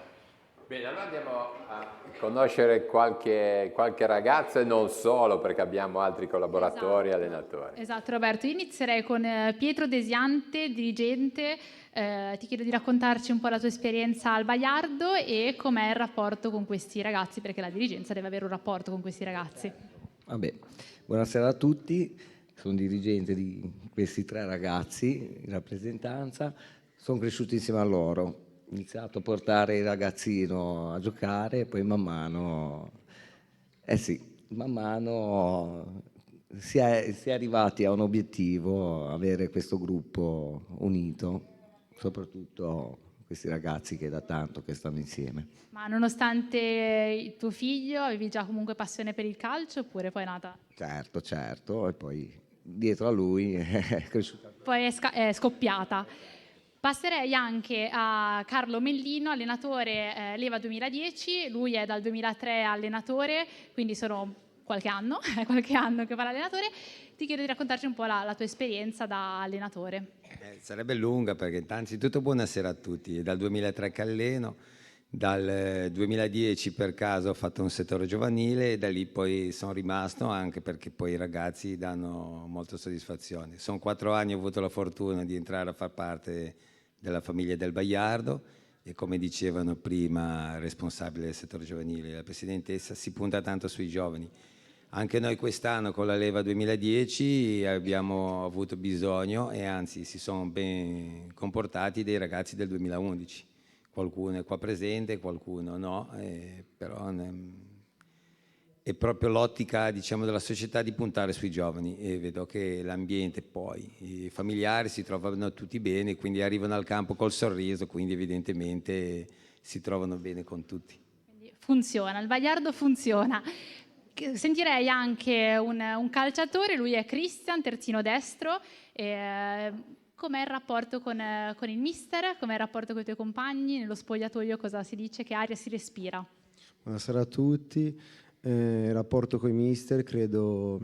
Bene, allora andiamo a conoscere qualche ragazzo, e non solo, perché abbiamo altri collaboratori e allenatori. Esatto, Roberto. Io inizierei con Pietro Desiante, dirigente. Ti chiedo di raccontarci un po' la tua esperienza al Baiardo e com'è il rapporto con questi ragazzi, perché la dirigenza deve avere un rapporto con questi ragazzi. Vabbè, buonasera a tutti, sono dirigente di questi 3 ragazzi in rappresentanza, sono cresciuto insieme a loro, ho iniziato a portare il ragazzino a giocare, poi man mano si è arrivati a un obiettivo, avere questo gruppo unito, soprattutto questi ragazzi che da tanto che stanno insieme. Ma nonostante il tuo figlio, avevi già comunque passione per il calcio, oppure poi è nata? Certo, e poi dietro a lui è cresciuta. Poi è scoppiata. Passerei anche a Carlo Mellino, allenatore Leva 2010, lui è dal 2003 allenatore, quindi sono qualche anno che fa l'allenatore. Ti chiedo di raccontarci un po' la tua esperienza da allenatore. Sarebbe lunga, perché innanzitutto buonasera a tutti. È dal 2003 che alleno, dal 2010 per caso ho fatto un settore giovanile, e da lì poi sono rimasto, anche perché poi i ragazzi danno molta soddisfazione. Sono 4 anni, ho avuto la fortuna di entrare a far parte della famiglia del Baiardo, e come dicevano prima il responsabile del settore giovanile, la presidentessa, si punta tanto sui giovani. Anche noi quest'anno con la Leva 2010 abbiamo avuto bisogno, e anzi si sono ben comportati, dei ragazzi del 2011. Qualcuno è qua presente, qualcuno no, però è proprio l'ottica, diciamo, della società di puntare sui giovani, e vedo che l'ambiente poi, i familiari si trovano tutti bene, quindi arrivano al campo col sorriso, quindi evidentemente si trovano bene con tutti. Quindi funziona, il Baiardo funziona. Sentirei anche un calciatore, lui è Christian, terzino destro. Com'è il rapporto con il mister? Com'è il rapporto con i tuoi compagni? Nello spogliatoio cosa si dice? Che aria si respira? Buonasera a tutti. Il rapporto con i mister credo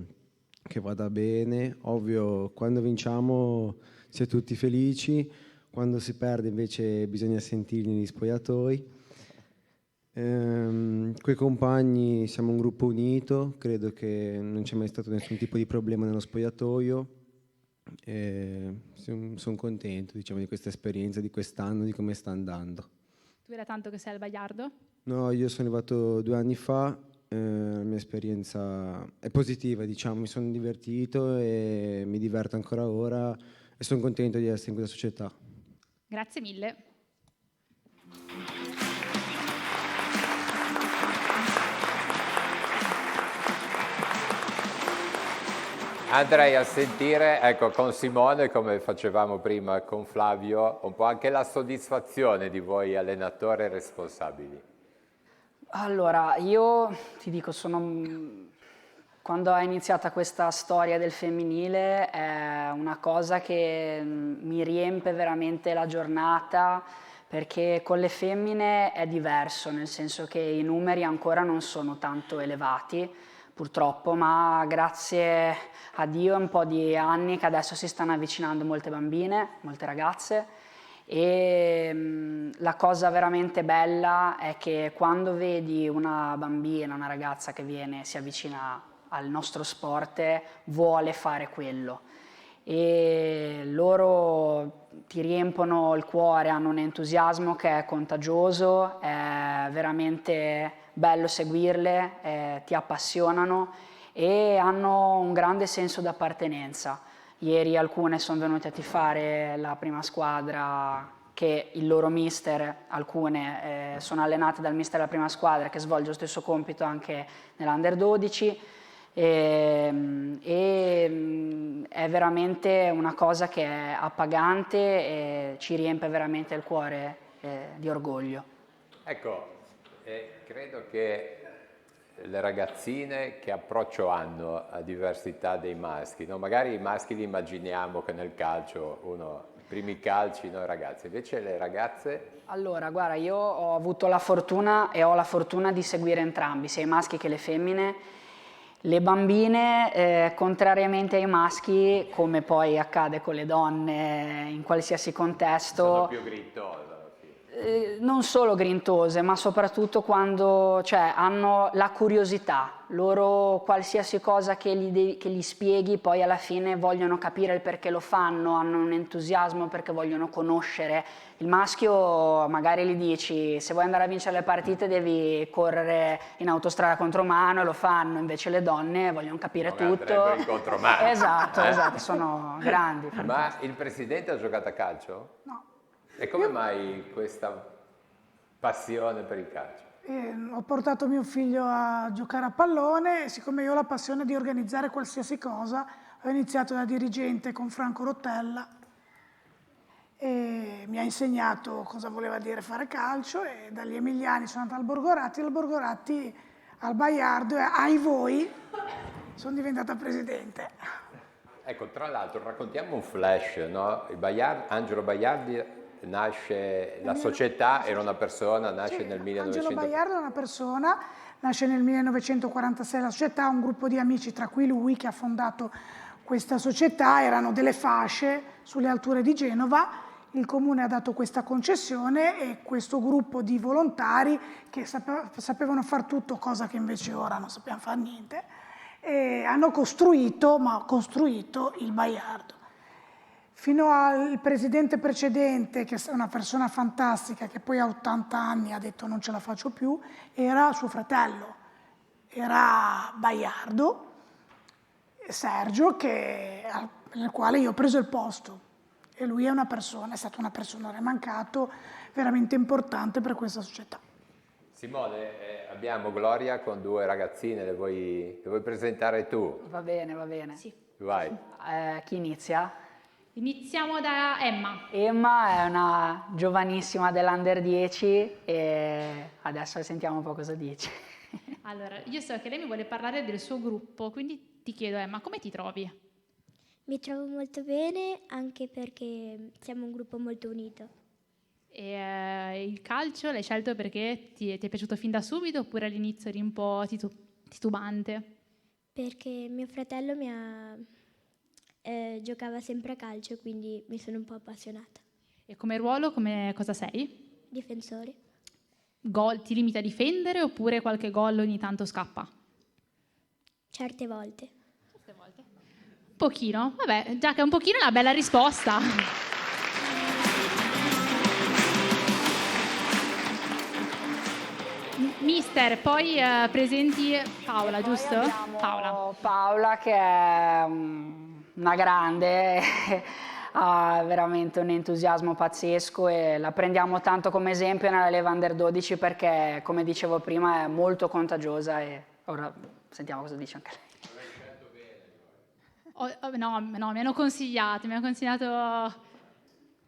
che vada bene. Ovvio, quando vinciamo si è tutti felici, quando si perde invece bisogna sentirli negli spogliatoi. Coi compagni siamo un gruppo unito, credo che non c'è mai stato nessun tipo di problema nello spogliatoio. Sono contento, diciamo, di questa esperienza, di quest'anno, di come sta andando. Tu era tanto che sei al Baiardo? No, io sono arrivato 2 anni fa la mia esperienza è positiva, diciamo, mi sono divertito e mi diverto ancora ora e sono contento di essere in questa società. Grazie mille. Andrei a sentire, ecco, con Simone, come facevamo prima con Flavio, un po' anche la soddisfazione di voi allenatori e responsabili. Allora, io ti dico, quando è iniziata questa storia del femminile è una cosa che mi riempie veramente la giornata, perché con le femmine è diverso, nel senso che i numeri ancora non sono tanto elevati, purtroppo, ma grazie a Dio è un po' di anni che adesso si stanno avvicinando molte bambine, molte ragazze, e la cosa veramente bella è che quando vedi una bambina, una ragazza che si avvicina al nostro sport, vuole fare quello, e loro ti riempono il cuore, hanno un entusiasmo che è contagioso, è veramente bello seguirle, ti appassionano e hanno un grande senso d'appartenenza. Ieri alcune sono venute a tifare la prima squadra, che il loro mister, alcune sono allenate dal mister della prima squadra che svolge lo stesso compito anche nell'Under 12, e è veramente una cosa che è appagante e ci riempie veramente il cuore di orgoglio. Ecco, credo che le ragazzine che approccio hanno a diversità dei maschi, no? Magari i maschi li immaginiamo che nel calcio i primi calci, noi ragazzi, invece le ragazze? Allora, guarda, io ho avuto la fortuna e ho la fortuna di seguire entrambi, sia i maschi che le femmine. Le bambine, contrariamente ai maschi, come poi accade con le donne in qualsiasi contesto, sono più grintosi. Non solo grintose, ma soprattutto quando hanno la curiosità. Loro qualsiasi cosa che gli spieghi, poi alla fine vogliono capire il perché lo fanno, hanno un entusiasmo perché vogliono conoscere. Il maschio magari gli dici: se vuoi andare a vincere le partite devi correre in autostrada contromano, e lo fanno. Invece le donne vogliono capire tutto. In contromano. Esatto, sono grandi. Ma il presidente ha giocato a calcio? No. E come mai questa passione per il calcio? Ho portato mio figlio a giocare a pallone e siccome io ho la passione di organizzare qualsiasi cosa, ho iniziato da dirigente con Franco Rottella e mi ha insegnato cosa voleva dire fare calcio, e dagli Emiliani sono andata al Borgoratti al Baiardo, e ai voi sono diventata presidente. Ecco, tra l'altro raccontiamo un flash, no? Angelo Baiardi nasce, la società era una persona, nasce nel 1900. Angelo Baiardo è una persona, nasce nel 1946 la società, un gruppo di amici, tra cui lui, che ha fondato questa società. Erano delle fasce sulle alture di Genova, il comune ha dato questa concessione e questo gruppo di volontari che sapevano far tutto, cosa che invece ora non sappiamo fare niente, e hanno costruito il Baiardo. Fino al presidente precedente, che è una persona fantastica, che poi a 80 anni ha detto non ce la faccio più, era suo fratello, era Baiardo, Sergio, nel quale io ho preso il posto. E lui è stato una persona, è mancato, veramente importante per questa società. Simone, abbiamo Gloria con due ragazzine, le vuoi presentare tu? Va bene. Sì. Vai. Chi inizia? Iniziamo da Emma. Emma è una giovanissima dell'Under 10 e adesso sentiamo un po' cosa dice. Allora, io so che lei mi vuole parlare del suo gruppo, quindi ti chiedo, Emma, come ti trovi? Mi trovo molto bene, anche perché siamo un gruppo molto unito. E il calcio l'hai scelto perché ti è piaciuto fin da subito, oppure all'inizio eri un po' titubante? Perché mio fratello giocava sempre a calcio, quindi mi sono un po' appassionata. E come ruolo, cosa sei? Difensore. Gol, ti limiti a difendere oppure qualche gol ogni tanto scappa? Certe volte. Un pochino? Vabbè, già che è un pochino è una bella risposta. Mister, poi presenti Paola, giusto? Paola che è una grande, ha veramente un entusiasmo pazzesco e la prendiamo tanto come esempio nella Leva Under 12 perché, come dicevo prima, è molto contagiosa e ora sentiamo cosa dice anche lei. No, mi hanno consigliato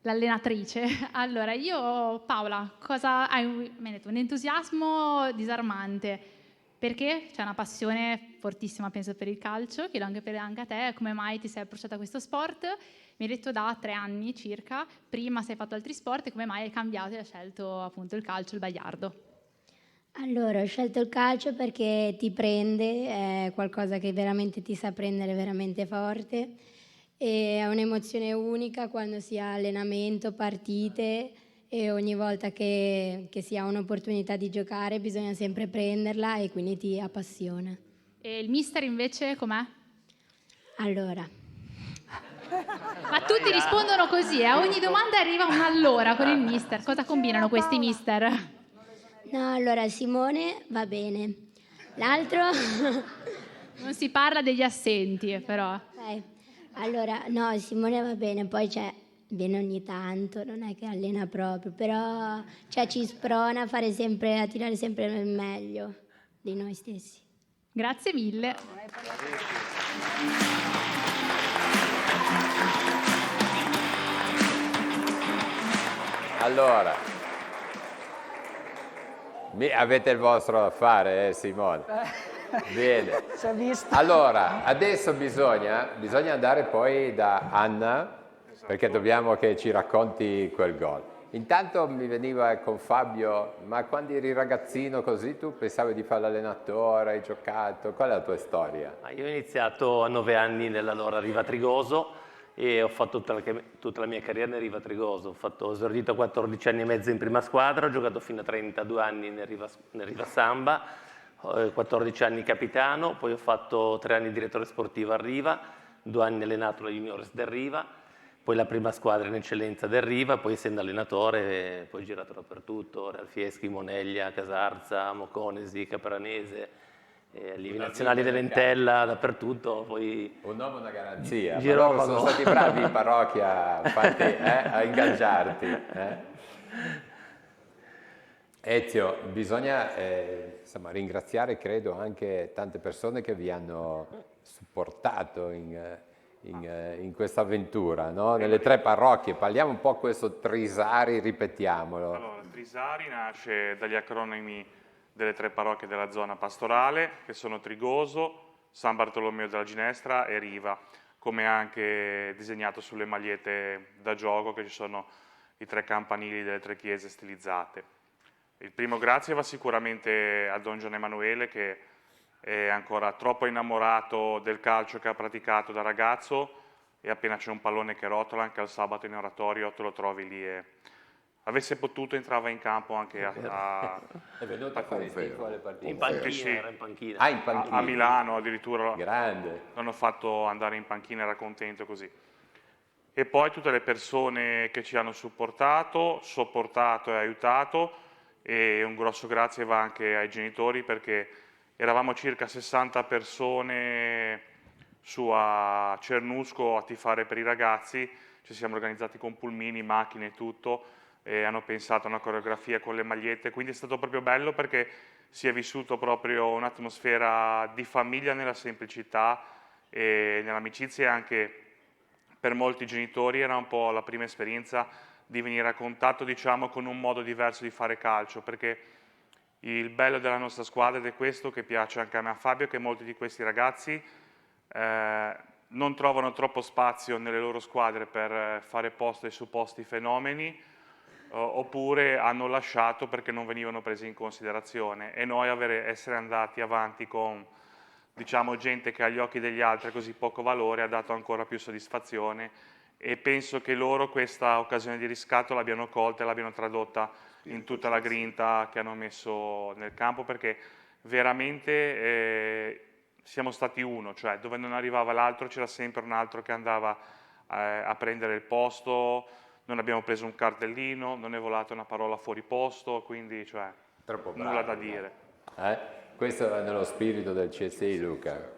l'allenatrice. Allora, Paola, mi hai detto un entusiasmo disarmante, perché c'è una passione fortissima, penso, per il calcio, chiedo anche a te, come mai ti sei approcciata a questo sport? Mi hai detto da 3 anni circa, prima sei fatto altri sport, e come mai hai cambiato e hai scelto appunto il calcio, il biliardo? Allora, ho scelto il calcio perché ti prende, è qualcosa che veramente ti sa prendere veramente forte e è un'emozione unica quando si ha allenamento, partite e ogni volta che si ha un'opportunità di giocare bisogna sempre prenderla e quindi ti appassiona. E il mister invece com'è? Allora, Ma tutti rispondono così, a ogni domanda arriva un allora con il mister. Cosa combinano questi mister? no, allora Simone va bene, l'altro... Non si parla degli assenti, però. Allora, no, Simone va bene, poi viene ogni tanto, non è che allena proprio, però ci sprona a tirare sempre il meglio di noi stessi. Grazie mille. Allora, avete il vostro da fare, Simone? Bene. Allora, adesso bisogna andare poi da Anna, perché dobbiamo che ci racconti quel gol. Intanto mi veniva con Fabio, ma quando eri ragazzino così tu pensavi di fare l'allenatore, hai giocato, qual è la tua storia? Io ho iniziato a 9 anni nell'allora Riva Trigoso e ho fatto tutta la mia carriera nel Riva Trigoso. Ho esordito a 14 anni e mezzo in prima squadra, ho giocato fino a 32 anni nel Riva Samba, 14 anni capitano, poi ho fatto 3 anni direttore sportivo a Riva, 2 anni allenato la juniores del Riva, poi la prima squadra in eccellenza del Riva, poi essendo allenatore poi ho girato dappertutto, Real Fieschi, Moneglia, Casarza, Moconesi, Capranese, allievi nazionali dell'Entella, dappertutto. Poi un nome, una garanzia, Girolamo. Ma loro sono stati bravi in parrocchia a ingaggiarti. Ezio, bisogna ringraziare, credo, anche tante persone che vi hanno supportato in questa avventura, no? Nelle 3 parrocchie. Parliamo un po' questo Trisari, ripetiamolo. Allora, Trisari nasce dagli acronimi delle 3 parrocchie della zona pastorale, che sono Trigoso, San Bartolomeo della Ginestra e Riva, come anche disegnato sulle magliette da gioco, che ci sono i 3 campanili delle 3 chiese stilizzate. Il primo grazie va sicuramente a Don Gian Emanuele, che è ancora troppo innamorato del calcio che ha praticato da ragazzo, e appena c'è un pallone che rotola, anche al sabato in oratorio te lo trovi lì, e avesse potuto entrava in campo anche È venuto a fare il tifo alle partite. in panchina, era in panchina. Ah, in panchina. A Milano addirittura. Grande. L'hanno fatto andare in panchina, era contento così. E poi tutte le persone che ci hanno supportato, sopportato e aiutato, e un grosso grazie va anche ai genitori, perché eravamo circa 60 persone su a Cernusco a tifare per i ragazzi, ci siamo organizzati con pulmini, macchine e tutto, e hanno pensato a una coreografia con le magliette, quindi è stato proprio bello perché si è vissuto proprio un'atmosfera di famiglia nella semplicità e nell'amicizia, e anche per molti genitori era un po' la prima esperienza di venire a contatto, diciamo, con un modo diverso di fare calcio, perché il bello della nostra squadra, ed è questo che piace anche a me e a Fabio, che molti di questi ragazzi non trovano troppo spazio nelle loro squadre per fare posto ai supposti fenomeni, oppure hanno lasciato perché non venivano presi in considerazione, e noi essere andati avanti con, diciamo, gente che agli occhi degli altri ha così poco valore ha dato ancora più soddisfazione, e penso che loro questa occasione di riscatto l'abbiano colta e l'abbiano tradotta in tutta la grinta che hanno messo nel campo, perché veramente siamo stati uno, cioè dove non arrivava l'altro c'era sempre un altro che andava a prendere il posto, non abbiamo preso un cartellino, non è volata una parola fuori posto, quindi Troppo bravo. Nulla da dire. Questo è nello spirito del CSI, Luca.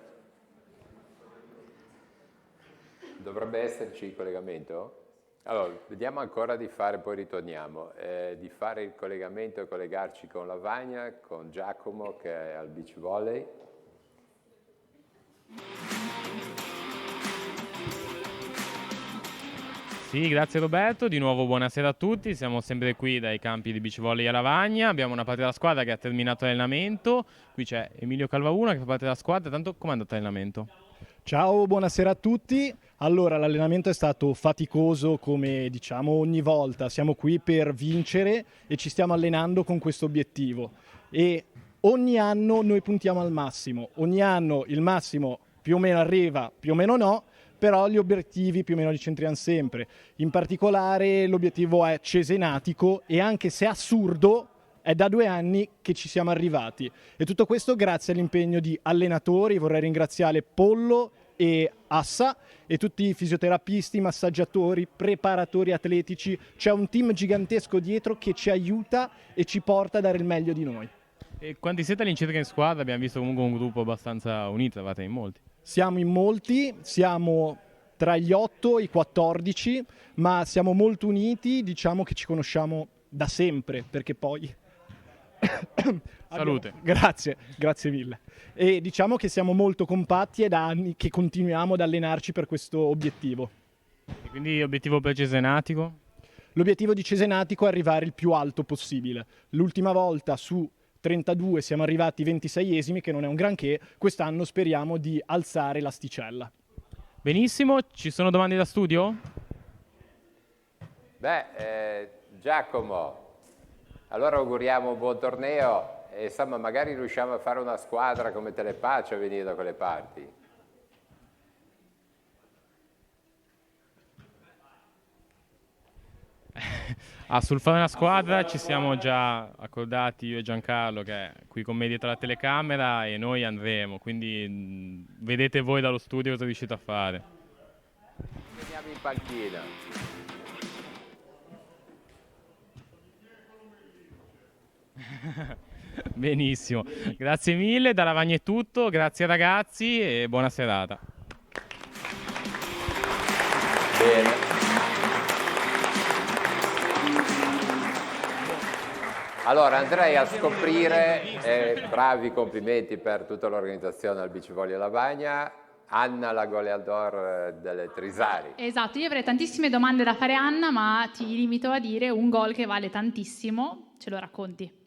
Dovrebbe esserci il collegamento? Allora, vediamo ancora di fare, poi ritorniamo, di fare il collegamento e collegarci con Lavagna, con Giacomo che è al beach volley. Sì, grazie Roberto, di nuovo buonasera a tutti, siamo sempre qui dai campi di beach volley a Lavagna, abbiamo una parte della squadra che ha terminato l'allenamento, qui c'è Emilio Calvauna che fa parte della squadra, tanto com'è andato l'allenamento? Ciao, buonasera a tutti. Allora, l'allenamento è stato faticoso come diciamo ogni volta, siamo qui per vincere e ci stiamo allenando con questo obiettivo e ogni anno noi puntiamo al massimo, ogni anno il massimo più o meno arriva, più o meno no, però gli obiettivi più o meno li centriamo sempre. In particolare l'obiettivo è cesenatico e anche se assurdo è da 2 anni che ci siamo arrivati e tutto questo grazie all'impegno di allenatori. Vorrei ringraziare Pollo e Assa e tutti i fisioterapisti, massaggiatori, preparatori atletici. C'è un team gigantesco dietro che ci aiuta e ci porta a dare il meglio di noi. E quanti siete all'incirca in squadra? Abbiamo visto comunque un gruppo abbastanza unito, eravate in molti. Siamo in molti, siamo tra gli 8 e i 14, ma siamo molto uniti, diciamo che ci conosciamo da sempre, perché poi... Salute. Grazie mille. E diciamo che siamo molto compatti, è da anni che continuiamo ad allenarci per questo obiettivo. E quindi obiettivo per Cesenatico? L'obiettivo di Cesenatico è arrivare il più alto possibile. L'ultima volta su 32 siamo arrivati 26esimi, che non è un granché, quest'anno speriamo di alzare l'asticella. Benissimo, ci sono domande da studio? Giacomo, allora auguriamo un buon torneo e insomma magari riusciamo a fare una squadra come Telepace a venire da quelle parti. Sul fare una squadra ci siamo già accordati io e Giancarlo che è qui con me dietro la telecamera e noi andremo, quindi vedete voi dallo studio cosa riuscite a fare. Veniamo in panchina. Benissimo, grazie mille, da Lavagna è tutto, grazie ragazzi e buona serata. Bene. Allora andrei a scoprire, bravi complimenti per tutta l'organizzazione al Beach Volley Lavagna, Anna la goleador delle Trisari. Esatto, io avrei tantissime domande da fare a Anna, ma ti limito a dire un gol che vale tantissimo, ce lo racconti?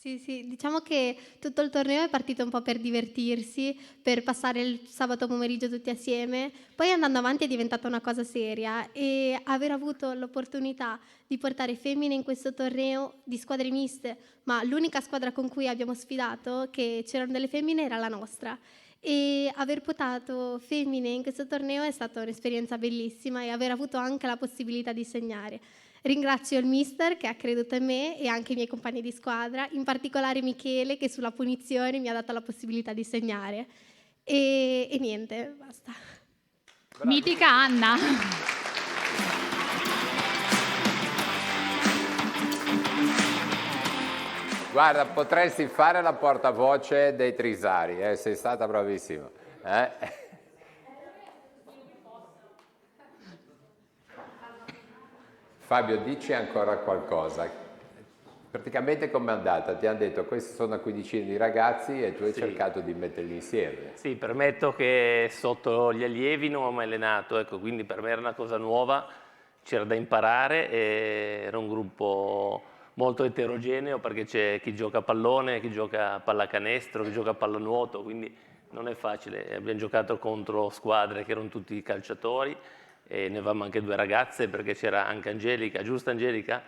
Sì, diciamo che tutto il torneo è partito un po' per divertirsi, per passare il sabato pomeriggio tutti assieme, poi andando avanti è diventata una cosa seria e aver avuto l'opportunità di portare femmine in questo torneo di squadre miste, ma l'unica squadra con cui abbiamo sfidato che c'erano delle femmine era la nostra. E aver portato femmine in questo torneo è stata un'esperienza bellissima e aver avuto anche la possibilità di segnare. Ringrazio il mister che ha creduto in me e anche i miei compagni di squadra, in particolare Michele che sulla punizione mi ha dato la possibilità di segnare. E niente, basta. Bravo. Mitica Anna. Guarda, potresti fare la portavoce dei Trisari, sei stata bravissima. Fabio, dici ancora qualcosa. Praticamente com'è andata? Ti hanno detto questi sono una quindicina di ragazzi e tu hai cercato di metterli insieme. Sì, permetto che sotto gli allievi non ho mai allenato, ecco, quindi per me era una cosa nuova, c'era da imparare e era un gruppo molto eterogeneo perché c'è chi gioca a pallone, chi gioca a pallacanestro, chi gioca a pallanuoto, quindi non è facile. Abbiamo giocato contro squadre che erano tutti calciatori e ne avevamo anche 2 ragazze perché c'era anche Angelica, giusto Angelica?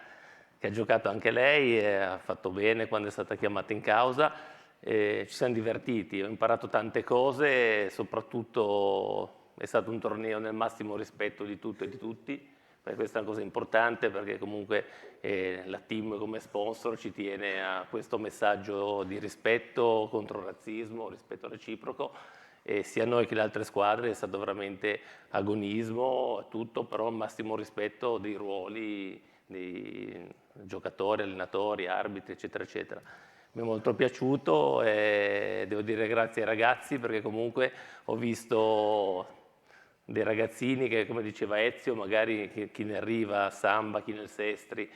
Che ha giocato anche lei e ha fatto bene quando è stata chiamata in causa. Ci siamo divertiti, ho imparato tante cose e soprattutto è stato un torneo nel massimo rispetto di tutto e di tutti. Questa è una cosa importante perché comunque la team come sponsor ci tiene a questo messaggio di rispetto contro il razzismo, rispetto reciproco, e sia noi che le altre squadre è stato veramente agonismo, tutto, però massimo rispetto dei ruoli giocatori, allenatori, arbitri, eccetera, eccetera. Mi è molto piaciuto e devo dire grazie ai ragazzi, perché comunque ho visto dei ragazzini che, come diceva Ezio, magari chi ne arriva a Samba, chi nel Sestri,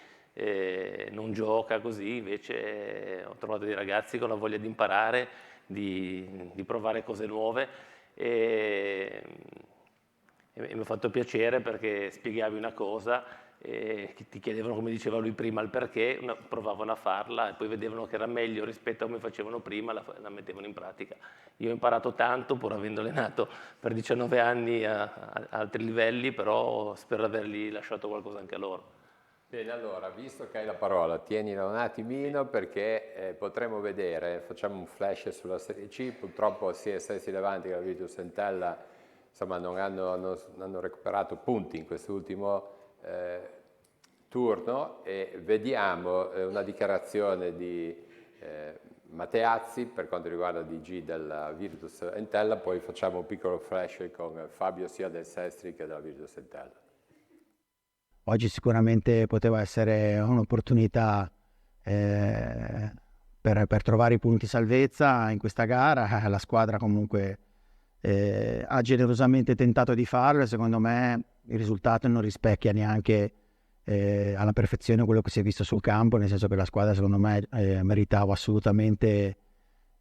non gioca così, invece ho trovato dei ragazzi con la voglia di imparare, di provare cose nuove e mi ha fatto piacere perché spiegavi una cosa e ti chiedevano, come diceva lui prima, il perché, provavano a farla e poi vedevano che era meglio rispetto a come facevano prima, la mettevano in pratica. Io ho imparato tanto, pur avendo allenato per 19 anni a altri livelli, però spero di avergli lasciato qualcosa anche a loro. Bene, allora, visto che hai la parola, tienila un attimino perché potremo vedere, facciamo un flash sulla Serie C, purtroppo sia Sestri Levante che la Virtus Entella insomma, non hanno recuperato punti in quest'ultimo turno e vediamo una dichiarazione di Mateazzi per quanto riguarda DG della Virtus Entella, poi facciamo un piccolo flash con Fabio sia del Sestri che della Virtus Entella. Oggi sicuramente poteva essere un'opportunità per trovare i punti salvezza in questa gara. La squadra comunque ha generosamente tentato di farlo e secondo me il risultato non rispecchia neanche alla perfezione quello che si è visto sul campo, nel senso che la squadra secondo me meritava assolutamente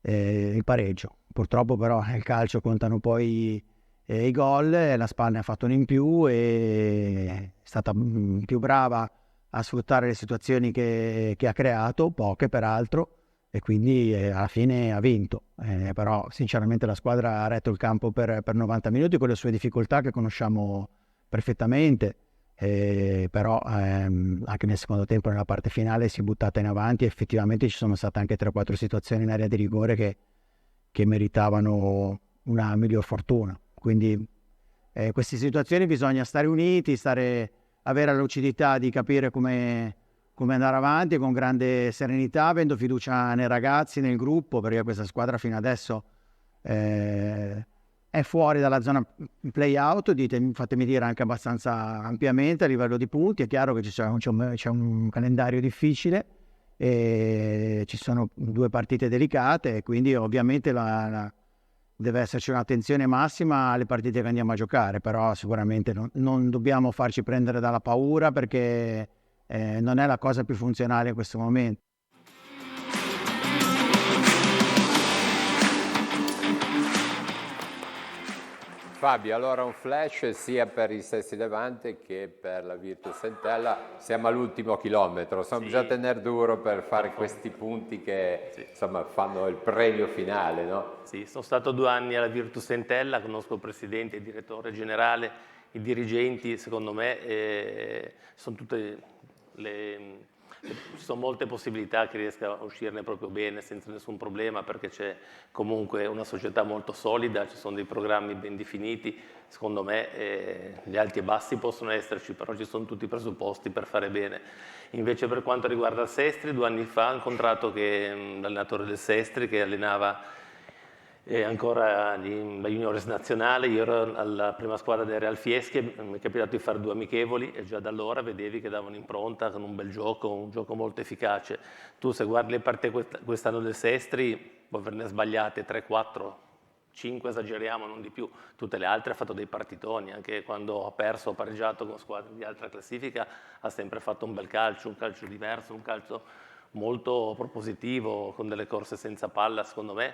il pareggio. Purtroppo però nel calcio contano poi i gol, la Spagna ha fatto uno in più e è stata più brava a sfruttare le situazioni che ha creato, poche peraltro, e quindi alla fine ha vinto. Però sinceramente la squadra ha retto il campo per 90 minuti con le sue difficoltà che conosciamo perfettamente, però anche nel secondo tempo, nella parte finale, si è buttata in avanti e effettivamente ci sono state anche 3-4 situazioni in area di rigore che meritavano una miglior fortuna. Quindi queste situazioni bisogna stare uniti, avere la lucidità di capire come andare avanti con grande serenità, avendo fiducia nei ragazzi, nel gruppo, perché questa squadra fino adesso è fuori dalla zona play-out, fatemi dire anche abbastanza ampiamente a livello di punti. È chiaro che c'è un calendario difficile e ci sono 2 partite delicate, e quindi ovviamente deve esserci un'attenzione massima alle partite che andiamo a giocare, però sicuramente non dobbiamo farci prendere dalla paura, perché non è la cosa più funzionale in questo momento. Fabio, allora un flash sia per il Sestri Levante che per la Virtus Entella. Siamo all'ultimo chilometro, bisogna tenere duro per fare questi punti che insomma fanno il premio finale, no? Sì, sono stato 2 anni alla Virtus Entella, conosco il presidente, il direttore generale, i dirigenti. Secondo me sono tutte ci sono molte possibilità che riesca a uscirne proprio bene senza nessun problema, perché c'è comunque una società molto solida, ci sono dei programmi ben definiti. Secondo me gli alti e bassi possono esserci, però ci sono tutti i presupposti per fare bene. Invece per quanto riguarda il Sestri, 2 anni fa ho incontrato l'allenatore del Sestri che allenava ancora la juniores nazionale. Io ero alla prima squadra del Real Fieschi, mi è capitato di fare 2 amichevoli e già da allora vedevi che davano impronta con un bel gioco, un gioco molto efficace. Tu se guardi le partite quest'anno del Sestri, puoi averne sbagliate 3, 4, 5 esageriamo, non di più. Tutte le altre ha fatto dei partitoni, anche quando ha perso o pareggiato con squadre di altra classifica ha sempre fatto un bel calcio, un calcio diverso, un calcio molto propositivo, con delle corse senza palla, secondo me.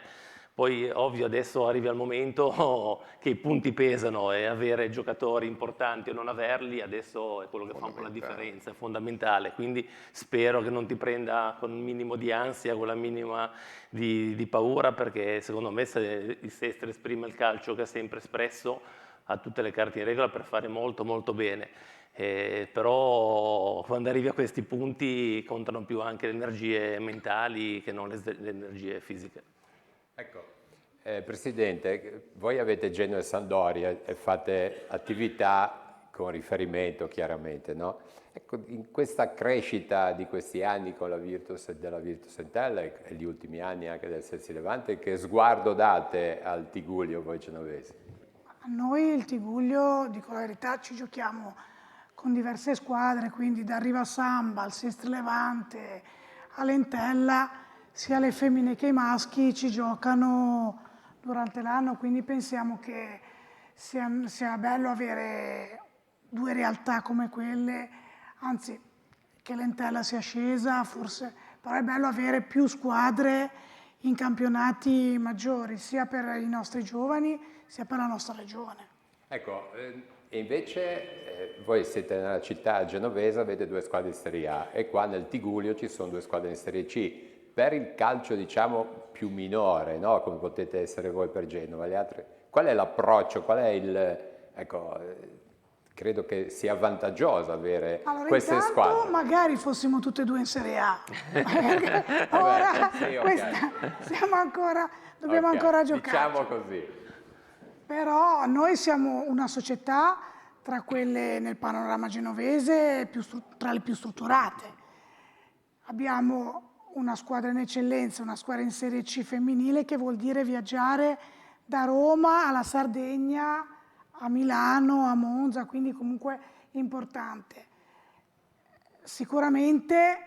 Poi ovvio adesso arrivi al momento che i punti pesano e avere giocatori importanti o non averli adesso è quello che fa un po' la differenza, è fondamentale. Quindi spero che non ti prenda con un minimo di ansia, con la minima di paura, perché secondo me se il Sestri esprime il calcio che ha sempre espresso, ha tutte le carte in regola per fare molto molto bene. Però quando arrivi a questi punti contano più anche le energie mentali che non le energie fisiche. Ecco, Presidente, voi avete Genoa e Sampdoria e fate attività con riferimento chiaramente, no? Ecco, in questa crescita di questi anni con la Virtus e della Virtus Entella e gli ultimi anni anche del Sestri Levante, che sguardo date al Tigullio voi genovesi? A noi il Tigullio, dico la verità, ci giochiamo con diverse squadre, quindi da Rivasamba al Sestri Levante all'Entella, sia le femmine che i maschi ci giocano durante l'anno, quindi pensiamo che sia bello avere due realtà come quelle, anzi che l'Entella sia scesa, forse, però è bello avere più squadre in campionati maggiori, sia per i nostri giovani, sia per la nostra regione. Ecco, e invece voi siete nella città genovese, avete 2 squadre in Serie A e qua nel Tigullio ci sono 2 squadre in Serie C. Per il calcio, diciamo, più minore, no? Come potete essere voi per Genova, gli altri, qual è l'approccio, qual è il... Ecco, credo che sia vantaggioso avere queste squadre. Magari fossimo tutte e 2 in Serie A. Ora sì, okay. Dobbiamo ancora giocare. Diciamo così. Però noi siamo una società tra quelle nel panorama genovese tra le più strutturate. Abbiamo una squadra in eccellenza, una squadra in Serie C femminile, che vuol dire viaggiare da Roma alla Sardegna, a Milano, a Monza, quindi comunque importante. Sicuramente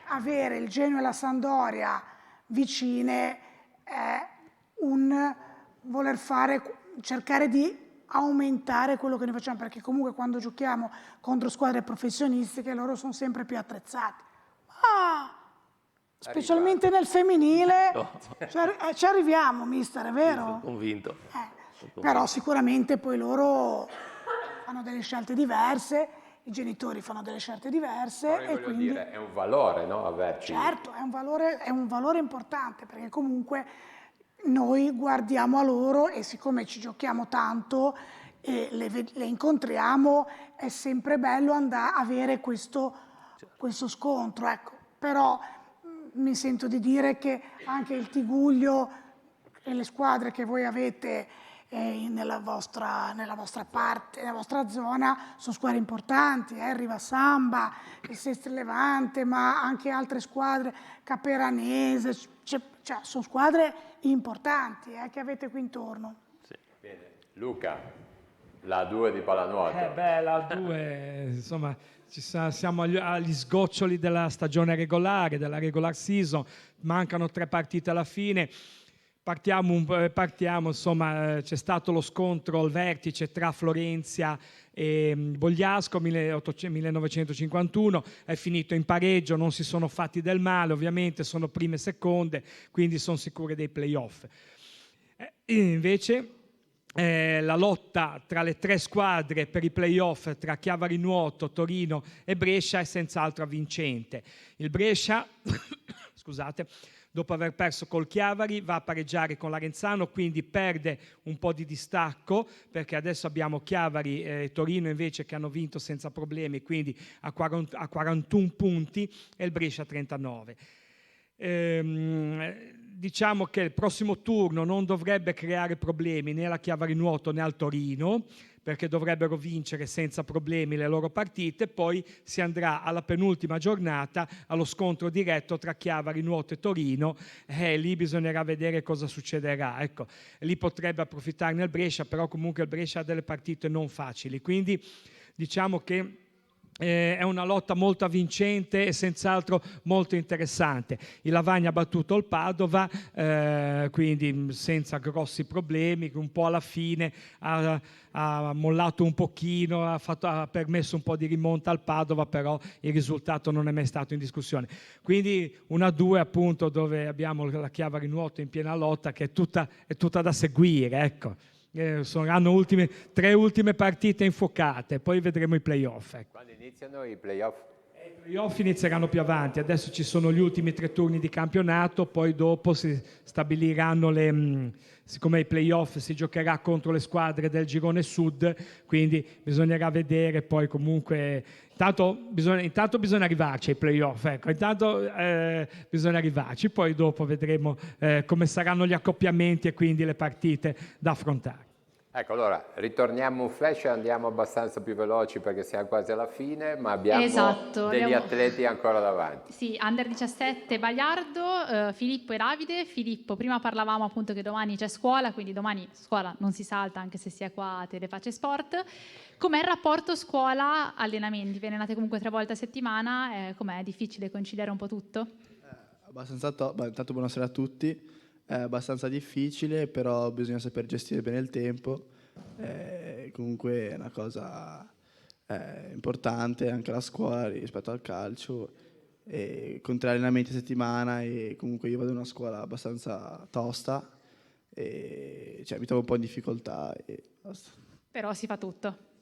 avere il Genoa e la Sampdoria vicine è un voler cercare di aumentare quello che noi facciamo, perché comunque quando giochiamo contro squadre professionistiche loro sono sempre più attrezzate. Specialmente nel femminile ci arriviamo, mister, è vero? Sono convinto. Però sicuramente poi loro fanno delle scelte diverse, i genitori fanno delle scelte diverse. Però voglio quindi dire, è un valore, no? Averci. certo, è un valore importante, perché comunque noi guardiamo a loro e siccome ci giochiamo tanto e le incontriamo, è sempre bello avere questo scontro. Ecco. Però mi sento di dire che anche il Tigullio e le squadre che voi avete nella vostra parte, nella vostra zona, sono squadre importanti, Rivasamba, il Sestri Levante, ma anche altre squadre, Caperanese, sono squadre importanti che avete qui intorno. Sì. Bene. Luca, la 2 di pallanuoto. La 2, insomma, siamo agli sgoccioli della stagione regolare, della regular season, mancano 3 partite alla fine. Partiamo, insomma, c'è stato lo scontro al vertice tra Florenzia e Bogliasco 1951, è finito in pareggio, non si sono fatti del male, ovviamente sono prime e seconde, quindi sono sicure dei playoff. Invece la lotta tra le 3 squadre per i playoff tra Chiavari Nuoto, Torino e Brescia è senz'altro avvincente. Il Brescia, scusate, dopo aver perso col Chiavari va a pareggiare con l'Arenzano, quindi perde un po' di distacco, perché adesso abbiamo Chiavari e Torino invece che hanno vinto senza problemi, quindi a 41 punti e il Brescia a 39. Diciamo che il prossimo turno non dovrebbe creare problemi né alla Chiavari Nuoto né al Torino, perché dovrebbero vincere senza problemi le loro partite, poi si andrà alla penultima giornata allo scontro diretto tra Chiavari Nuoto e Torino, e lì bisognerà vedere cosa succederà. Ecco, lì potrebbe approfittarne il Brescia, però comunque il Brescia ha delle partite non facili, quindi diciamo che è una lotta molto avvincente e senz'altro molto interessante. Il Lavagna ha battuto il Padova, quindi senza grossi problemi, un po' alla fine ha mollato un pochino, ha permesso un po' di rimonta al Padova, però il risultato non è mai stato in discussione. Quindi 1-2 appunto, dove abbiamo la Chiavari Nuoto in piena lotta, che è tutta da seguire, ecco. Saranno 3 ultime partite infuocate, poi vedremo i playoff. Ecco. Iniziano i playoff? I playoff inizieranno più avanti, adesso ci sono gli ultimi 3 turni di campionato, poi dopo si stabiliranno siccome i playoff si giocherà contro le squadre del girone sud, quindi bisognerà vedere poi comunque, intanto bisogna arrivarci ai playoff, ecco, bisogna arrivarci, poi dopo vedremo come saranno gli accoppiamenti e quindi le partite da affrontare. Ecco, allora ritorniamo un flash e andiamo abbastanza più veloci perché siamo quasi alla fine, ma abbiamo degli atleti ancora davanti. Sì, Under 17 Bagliardo, Filippo e Davide. Filippo, prima parlavamo appunto che domani c'è scuola, quindi domani scuola non si salta anche se si è qua a Telepace Sport. Com'è il rapporto scuola-allenamenti? Vi allenate comunque 3 volte a settimana, com'è difficile conciliare un po' tutto? Abbastanza intanto buonasera a tutti. È abbastanza difficile, però bisogna saper gestire bene il tempo. Comunque è una cosa importante anche la scuola rispetto al calcio. Con 3 allenamenti a settimana e comunque io vado in una scuola abbastanza tosta e cioè, mi trovo un po' in difficoltà e basta. Però si fa tutto.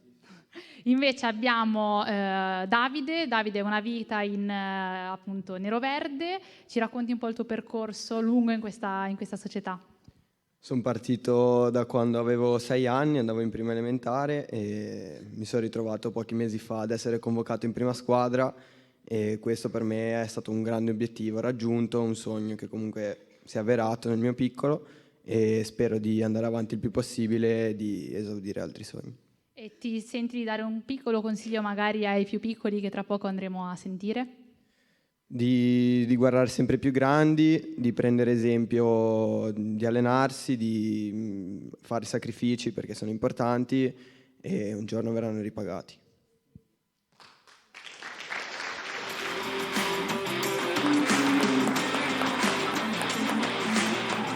Invece abbiamo Davide è una vita in appunto nero-verde. Ci racconti un po' il tuo percorso lungo in questa società? Sono partito da quando avevo 6 anni, andavo in prima elementare e mi sono ritrovato pochi mesi fa ad essere convocato in prima squadra e questo per me è stato un grande obiettivo raggiunto, un sogno che comunque si è avverato nel mio piccolo e spero di andare avanti il più possibile e di esaudire altri sogni. E ti senti di dare un piccolo consiglio magari ai più piccoli che tra poco andremo a sentire? Di guardare sempre più grandi, di prendere esempio, di allenarsi, di fare sacrifici perché sono importanti e un giorno verranno ripagati.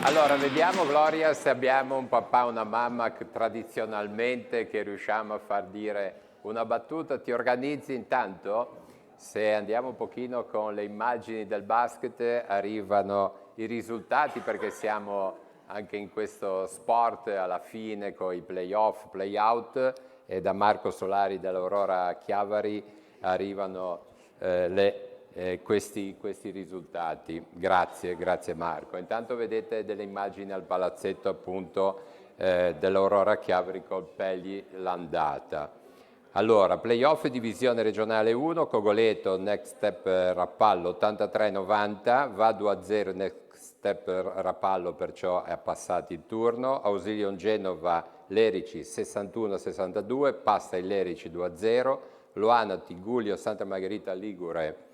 Allora, vediamo Gloria se abbiamo un papà o una mamma che tradizionalmente che riusciamo a far dire una battuta. Ti organizzi intanto? Se andiamo un pochino con le immagini del basket arrivano i risultati perché siamo anche in questo sport alla fine con i play-off, play-out e da Marco Solari dell'Aurora Chiavari arrivano questi risultati. Grazie Marco. Intanto vedete delle immagini al palazzetto appunto dell'Aurora Chiavari col Pegli l'andata. Allora, playoff divisione regionale 1, Cogoleto, Next Step Rapallo 83-90, va 2-0 Next Step Rapallo, perciò è passato il turno, Ausilion Genova, Lerici 61-62, passa il Lerici 2-0, Loano Tigullio Santa Margherita Ligure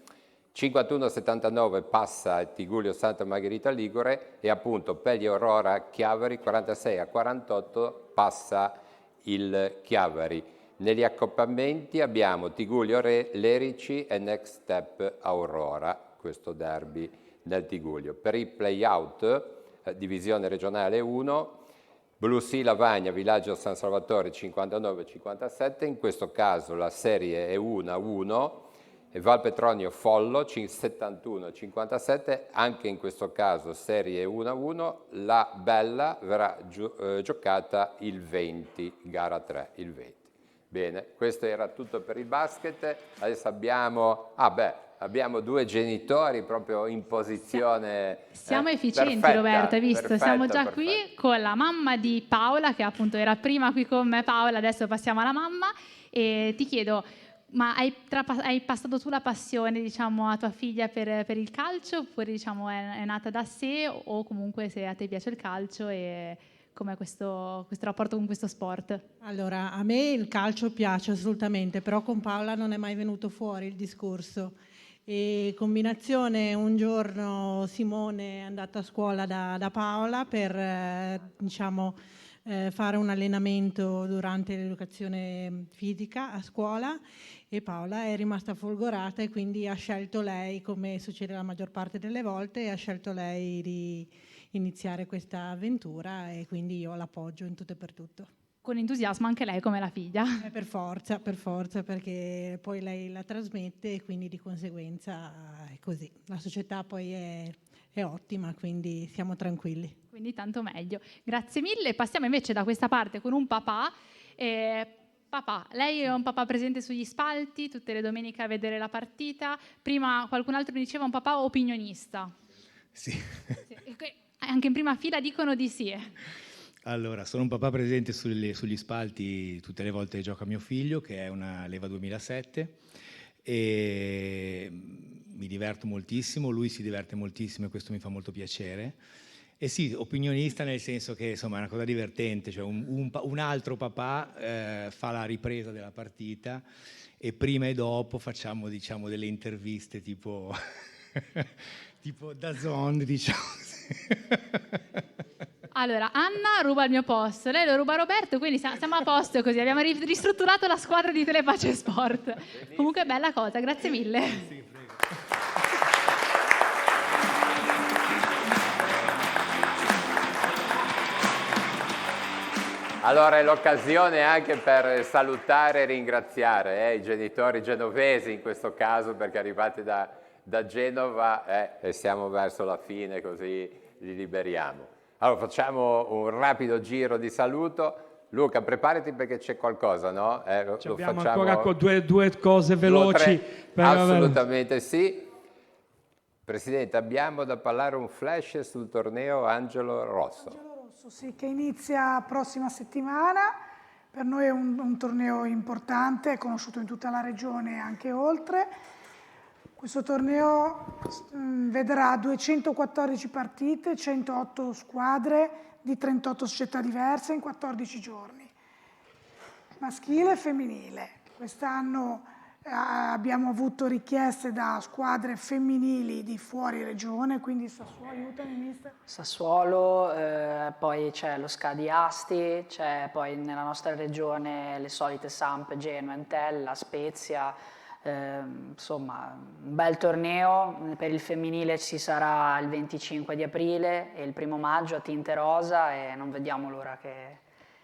51-79, passa Tigullio Santa Margherita Ligure e appunto Pegli Aurora Chiavari 46-48, passa il Chiavari. Negli accoppiamenti abbiamo Tigullio Lerici e Next Step Aurora, questo derby nel Tigullio. Per i play-out, divisione regionale 1, Blusì Lavagna, Villaggio San Salvatore 59-57, in questo caso la serie è 1-1, e Valpetronio Follo 71-57, anche in questo caso serie 1-1, la Bella verrà giocata il 20, gara 3, il 20. Bene, questo era tutto per il basket. Adesso abbiamo, abbiamo 2 genitori proprio in posizione Siamo efficienti, perfetta, Roberto, hai visto? perfetta, Siamo già perfetta. qui con la mamma di Paola, che appunto era prima qui con me Paola, adesso passiamo alla mamma e ti chiedo, ma hai passato tu la passione, diciamo, a tua figlia per il calcio, oppure diciamo è nata da sé, o comunque se a te piace il calcio e com'è questo rapporto con questo sport? Allora, a me il calcio piace assolutamente, però con Paola non è mai venuto fuori il discorso. E combinazione, un giorno Simone è andato a scuola da Paola per fare un allenamento durante l'educazione fisica a scuola e Paola è rimasta folgorata e quindi ha scelto lei, come succede la maggior parte delle volte, ha scelto lei di iniziare questa avventura e quindi io l'appoggio in tutto e per tutto. Con entusiasmo anche lei come la figlia? Per forza, perché poi lei la trasmette e quindi di conseguenza è così. La società poi è ottima, quindi siamo tranquilli. Quindi tanto meglio. Grazie mille. Passiamo invece da questa parte con un papà. Papà, lei è un papà presente sugli spalti, tutte le domeniche a vedere la partita. Prima qualcun altro mi diceva un papà opinionista. Sì. Anche in prima fila dicono di sì. Allora, sono un papà presente sugli spalti tutte le volte che gioca mio figlio, che è una leva 2007, e mi diverto moltissimo, lui si diverte moltissimo e questo mi fa molto piacere. sì, opinionista nel senso che insomma è una cosa divertente, cioè un altro papà fa la ripresa della partita e prima e dopo facciamo diciamo delle interviste tipo tipo DAZN, diciamo. Allora, Anna ruba il mio posto, lei lo ruba Roberto, quindi siamo a posto così, abbiamo ristrutturato la squadra di Telepace Sport. Comunque bella cosa, grazie mille. Sì, prego. Allora è l'occasione anche per salutare e ringraziare i genitori genovesi in questo caso, perché arrivati da Genova e siamo verso la fine, così li liberiamo. Allora facciamo un rapido giro di saluto. Luca, preparati perché c'è qualcosa, no? Abbiamo ancora due cose veloci. Assolutamente sì. Presidente, abbiamo da parlare un flash sul torneo Angelo Rosso. Sì, che inizia prossima settimana. Per noi è un torneo importante, è conosciuto in tutta la regione e anche oltre. Questo torneo vedrà 214 partite, 108 squadre di 38 società diverse in 14 giorni. Maschile e femminile. Quest'anno abbiamo avuto richieste da squadre femminili di fuori regione, quindi Sassuolo, aiutami mister. Sassuolo, poi c'è lo Scadi Asti, c'è poi nella nostra regione le solite Samp, Genoa, Entella, Spezia, insomma un bel torneo. Per il femminile ci sarà il 25 di aprile e il 1° maggio a Tinte Rosa e non vediamo l'ora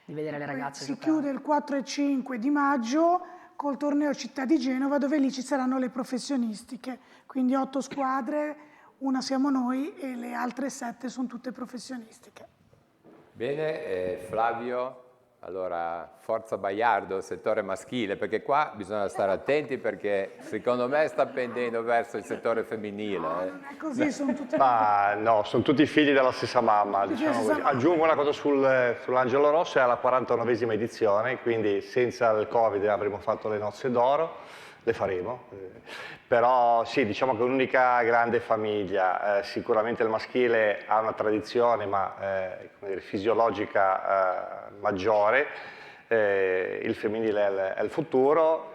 di vedere le ragazze Si giocare. Chiude il 4 e 5 di maggio col torneo Città di Genova, dove lì ci saranno le professionistiche, quindi 8 squadre, una siamo noi e le altre 7 sono tutte professionistiche. Bene, Flavio, allora forza Baiardo, settore maschile, perché qua bisogna stare attenti perché secondo me sta pendendo verso il settore femminile. Non è così, sono tutti... Ma no, sono tutti figli della stessa mamma, diciamo così. Aggiungo una cosa sull'Angelo Rosso, è alla 49esima edizione, quindi senza il Covid avremmo fatto le nozze d'oro, le faremo. Però sì, diciamo che è un'unica grande famiglia, sicuramente il maschile ha una tradizione ma come dire, fisiologica maggiore, il femminile è il futuro,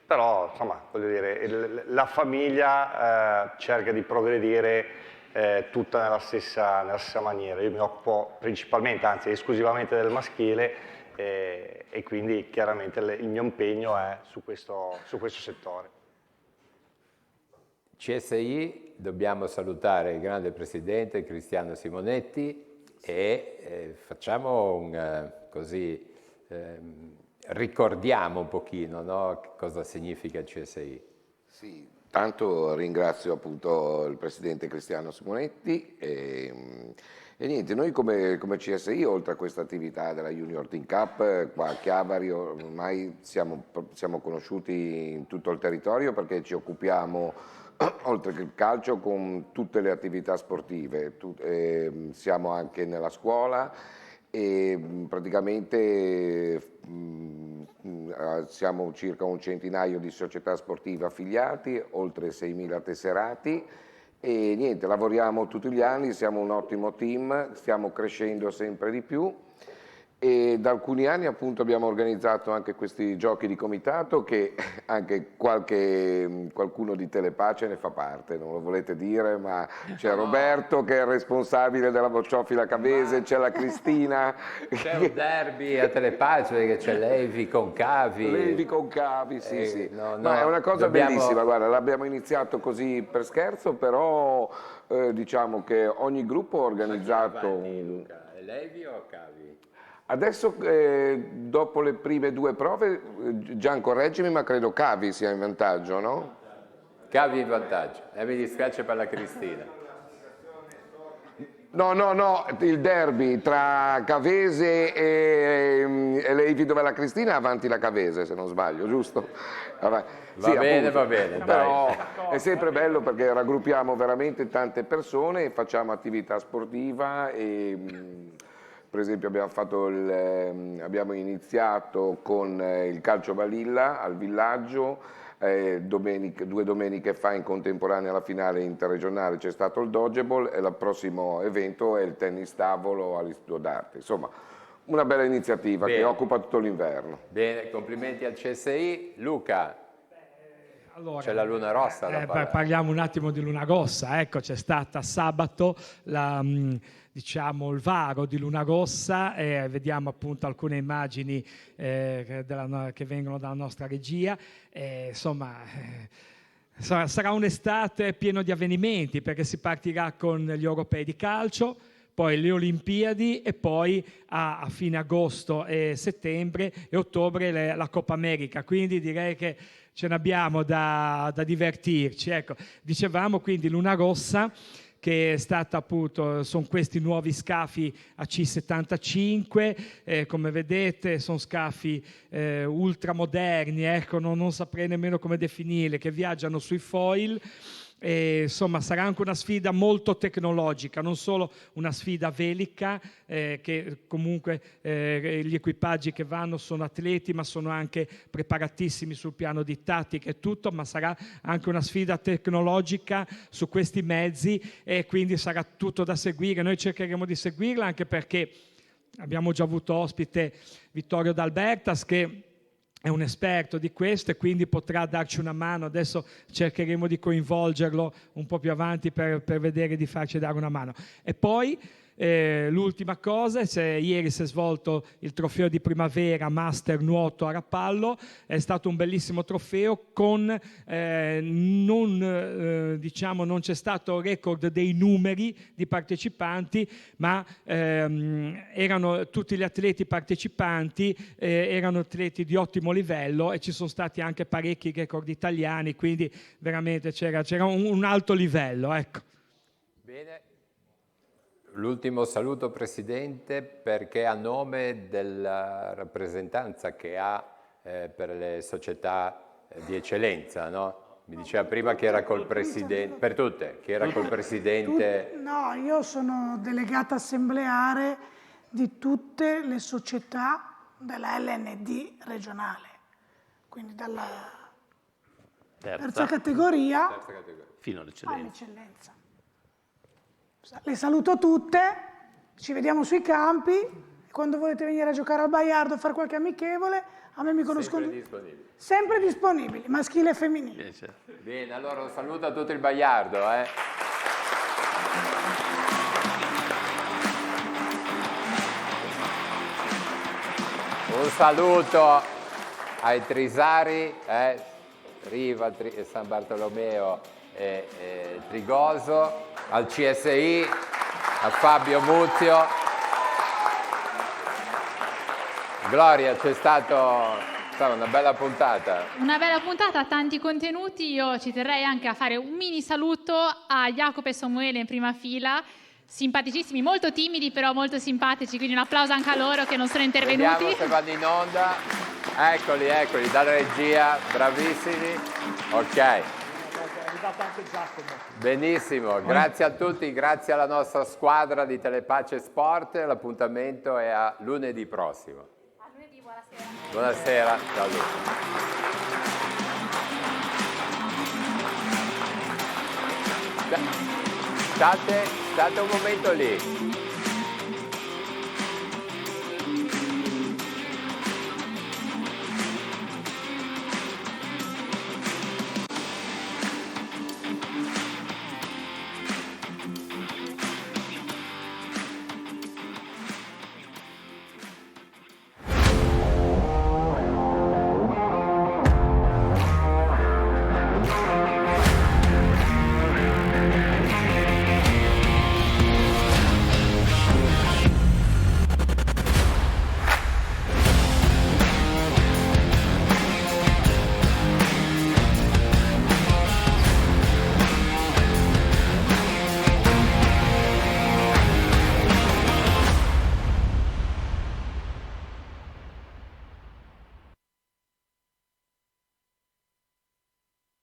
però insomma, voglio dire, la famiglia cerca di progredire tutta nella stessa maniera. Io mi occupo principalmente, anzi esclusivamente del maschile e quindi chiaramente il mio impegno è su questo settore. CSI, dobbiamo salutare il grande presidente Cristiano Simonetti e facciamo ricordiamo un pochino, no? Cosa significa il CSI. Sì, tanto ringrazio appunto il presidente Cristiano Simonetti e niente, noi come CSI, oltre a questa attività della Junior Team Cup, qua a Chiavari ormai siamo conosciuti in tutto il territorio perché ci occupiamo oltre che il calcio con tutte le attività sportive, siamo anche nella scuola e praticamente siamo circa un centinaio di società sportive affiliati, oltre 6.000 tesserati e niente, lavoriamo tutti gli anni, siamo un ottimo team, stiamo crescendo sempre di più e da alcuni anni appunto abbiamo organizzato anche questi giochi di comitato che anche qualcuno di Telepace ne fa parte, non lo volete dire, ma c'è Roberto che è il responsabile della bocciofila Cavese, c'è la Cristina. C'è un derby a Telepace che c'è Levi con Cavi. Levi con Cavi, sì, sì. No, è una cosa bellissima, guarda, l'abbiamo iniziato così per scherzo, però diciamo che ogni gruppo ha organizzato... È Levi o Cavi? Adesso, dopo le prime 2 prove, Gian correggimi, ma credo Cavi sia in vantaggio, no? Cavi in vantaggio, e mi dispiace per la Cristina. No, il derby tra Cavese e Levi, dove la Cristina è avanti la Cavese, se non sbaglio, giusto? Va bene. Però è sempre bello perché raggruppiamo veramente tante persone e facciamo attività sportiva e... Per esempio abbiamo iniziato con il calcio balilla al villaggio, 2 domeniche fa in contemporanea alla finale interregionale c'è stato il dodgeball e il prossimo evento è il tennis tavolo all'Istituto d'Arte. Insomma, una bella iniziativa che occupa tutto l'inverno. Bene, complimenti al CSI. Luca, allora, c'è la Luna Rossa da parlare. Parliamo un attimo di Luna Rossa. Ecco, c'è stata sabato il varo di Luna Rossa, vediamo appunto alcune immagini che vengono dalla nostra regia. Sarà un'estate piena di avvenimenti, perché si partirà con gli europei di calcio, poi le Olimpiadi e poi a fine agosto e settembre e ottobre la Coppa America, quindi direi che ce ne abbiamo da divertirci. Ecco, dicevamo quindi Luna Rossa, che è stata appunto, sono questi nuovi scafi AC-75, come vedete sono scafi ultramoderni, ecco, non saprei nemmeno come definirli, che viaggiano sui foil. Insomma, sarà anche una sfida molto tecnologica, non solo una sfida velica, che comunque gli equipaggi che vanno sono atleti, ma sono anche preparatissimi sul piano di tattica e tutto, ma sarà anche una sfida tecnologica su questi mezzi, e quindi sarà tutto da seguire. Noi cercheremo di seguirla, anche perché abbiamo già avuto ospite Vittorio D'Albertas, che è un esperto di questo e quindi potrà darci una mano. Adesso cercheremo di coinvolgerlo un po' più avanti per vedere di farci dare una mano. E poi l'ultima cosa, ieri si è svolto il trofeo di primavera Master Nuoto a Rapallo. È stato un bellissimo trofeo con non c'è stato record dei numeri di partecipanti, ma erano tutti gli atleti partecipanti, erano atleti di ottimo livello, e ci sono stati anche parecchi record italiani, quindi veramente c'era un alto livello, ecco. Bene. L'ultimo saluto, Presidente, perché a nome della rappresentanza che ha per le società di eccellenza, no? Mi diceva prima che era col Presidente, per tutte, che era col Presidente. No, io sono delegata assembleare di tutte le società della LND regionale, quindi dalla terza categoria fino all'eccellenza. Le saluto tutte, ci vediamo sui campi, quando volete venire a giocare al Baiardo, fare qualche amichevole, a me mi conoscono. Sempre disponibili, maschile e femminile. Bene, allora un saluto a tutto il Baiardo. Un saluto ai Trisari, Riva, San Bartolomeo e Trigoso, al CSI, a Fabio Muzio. Gloria, c'è stata una bella puntata. Una bella puntata, tanti contenuti. Io ci terrei anche a fare un mini saluto a Jacopo e Samuele in prima fila, simpaticissimi, molto timidi però molto simpatici, quindi un applauso anche a loro che non sono intervenuti. Vediamo se vanno in onda. Eccoli, dalla regia, bravissimi. Ok. Benissimo, grazie a tutti, grazie alla nostra squadra di Telepace Sport. L'appuntamento è a lunedì prossimo. A lunedì, buonasera. Buonasera, ciao Luca. State un momento lì.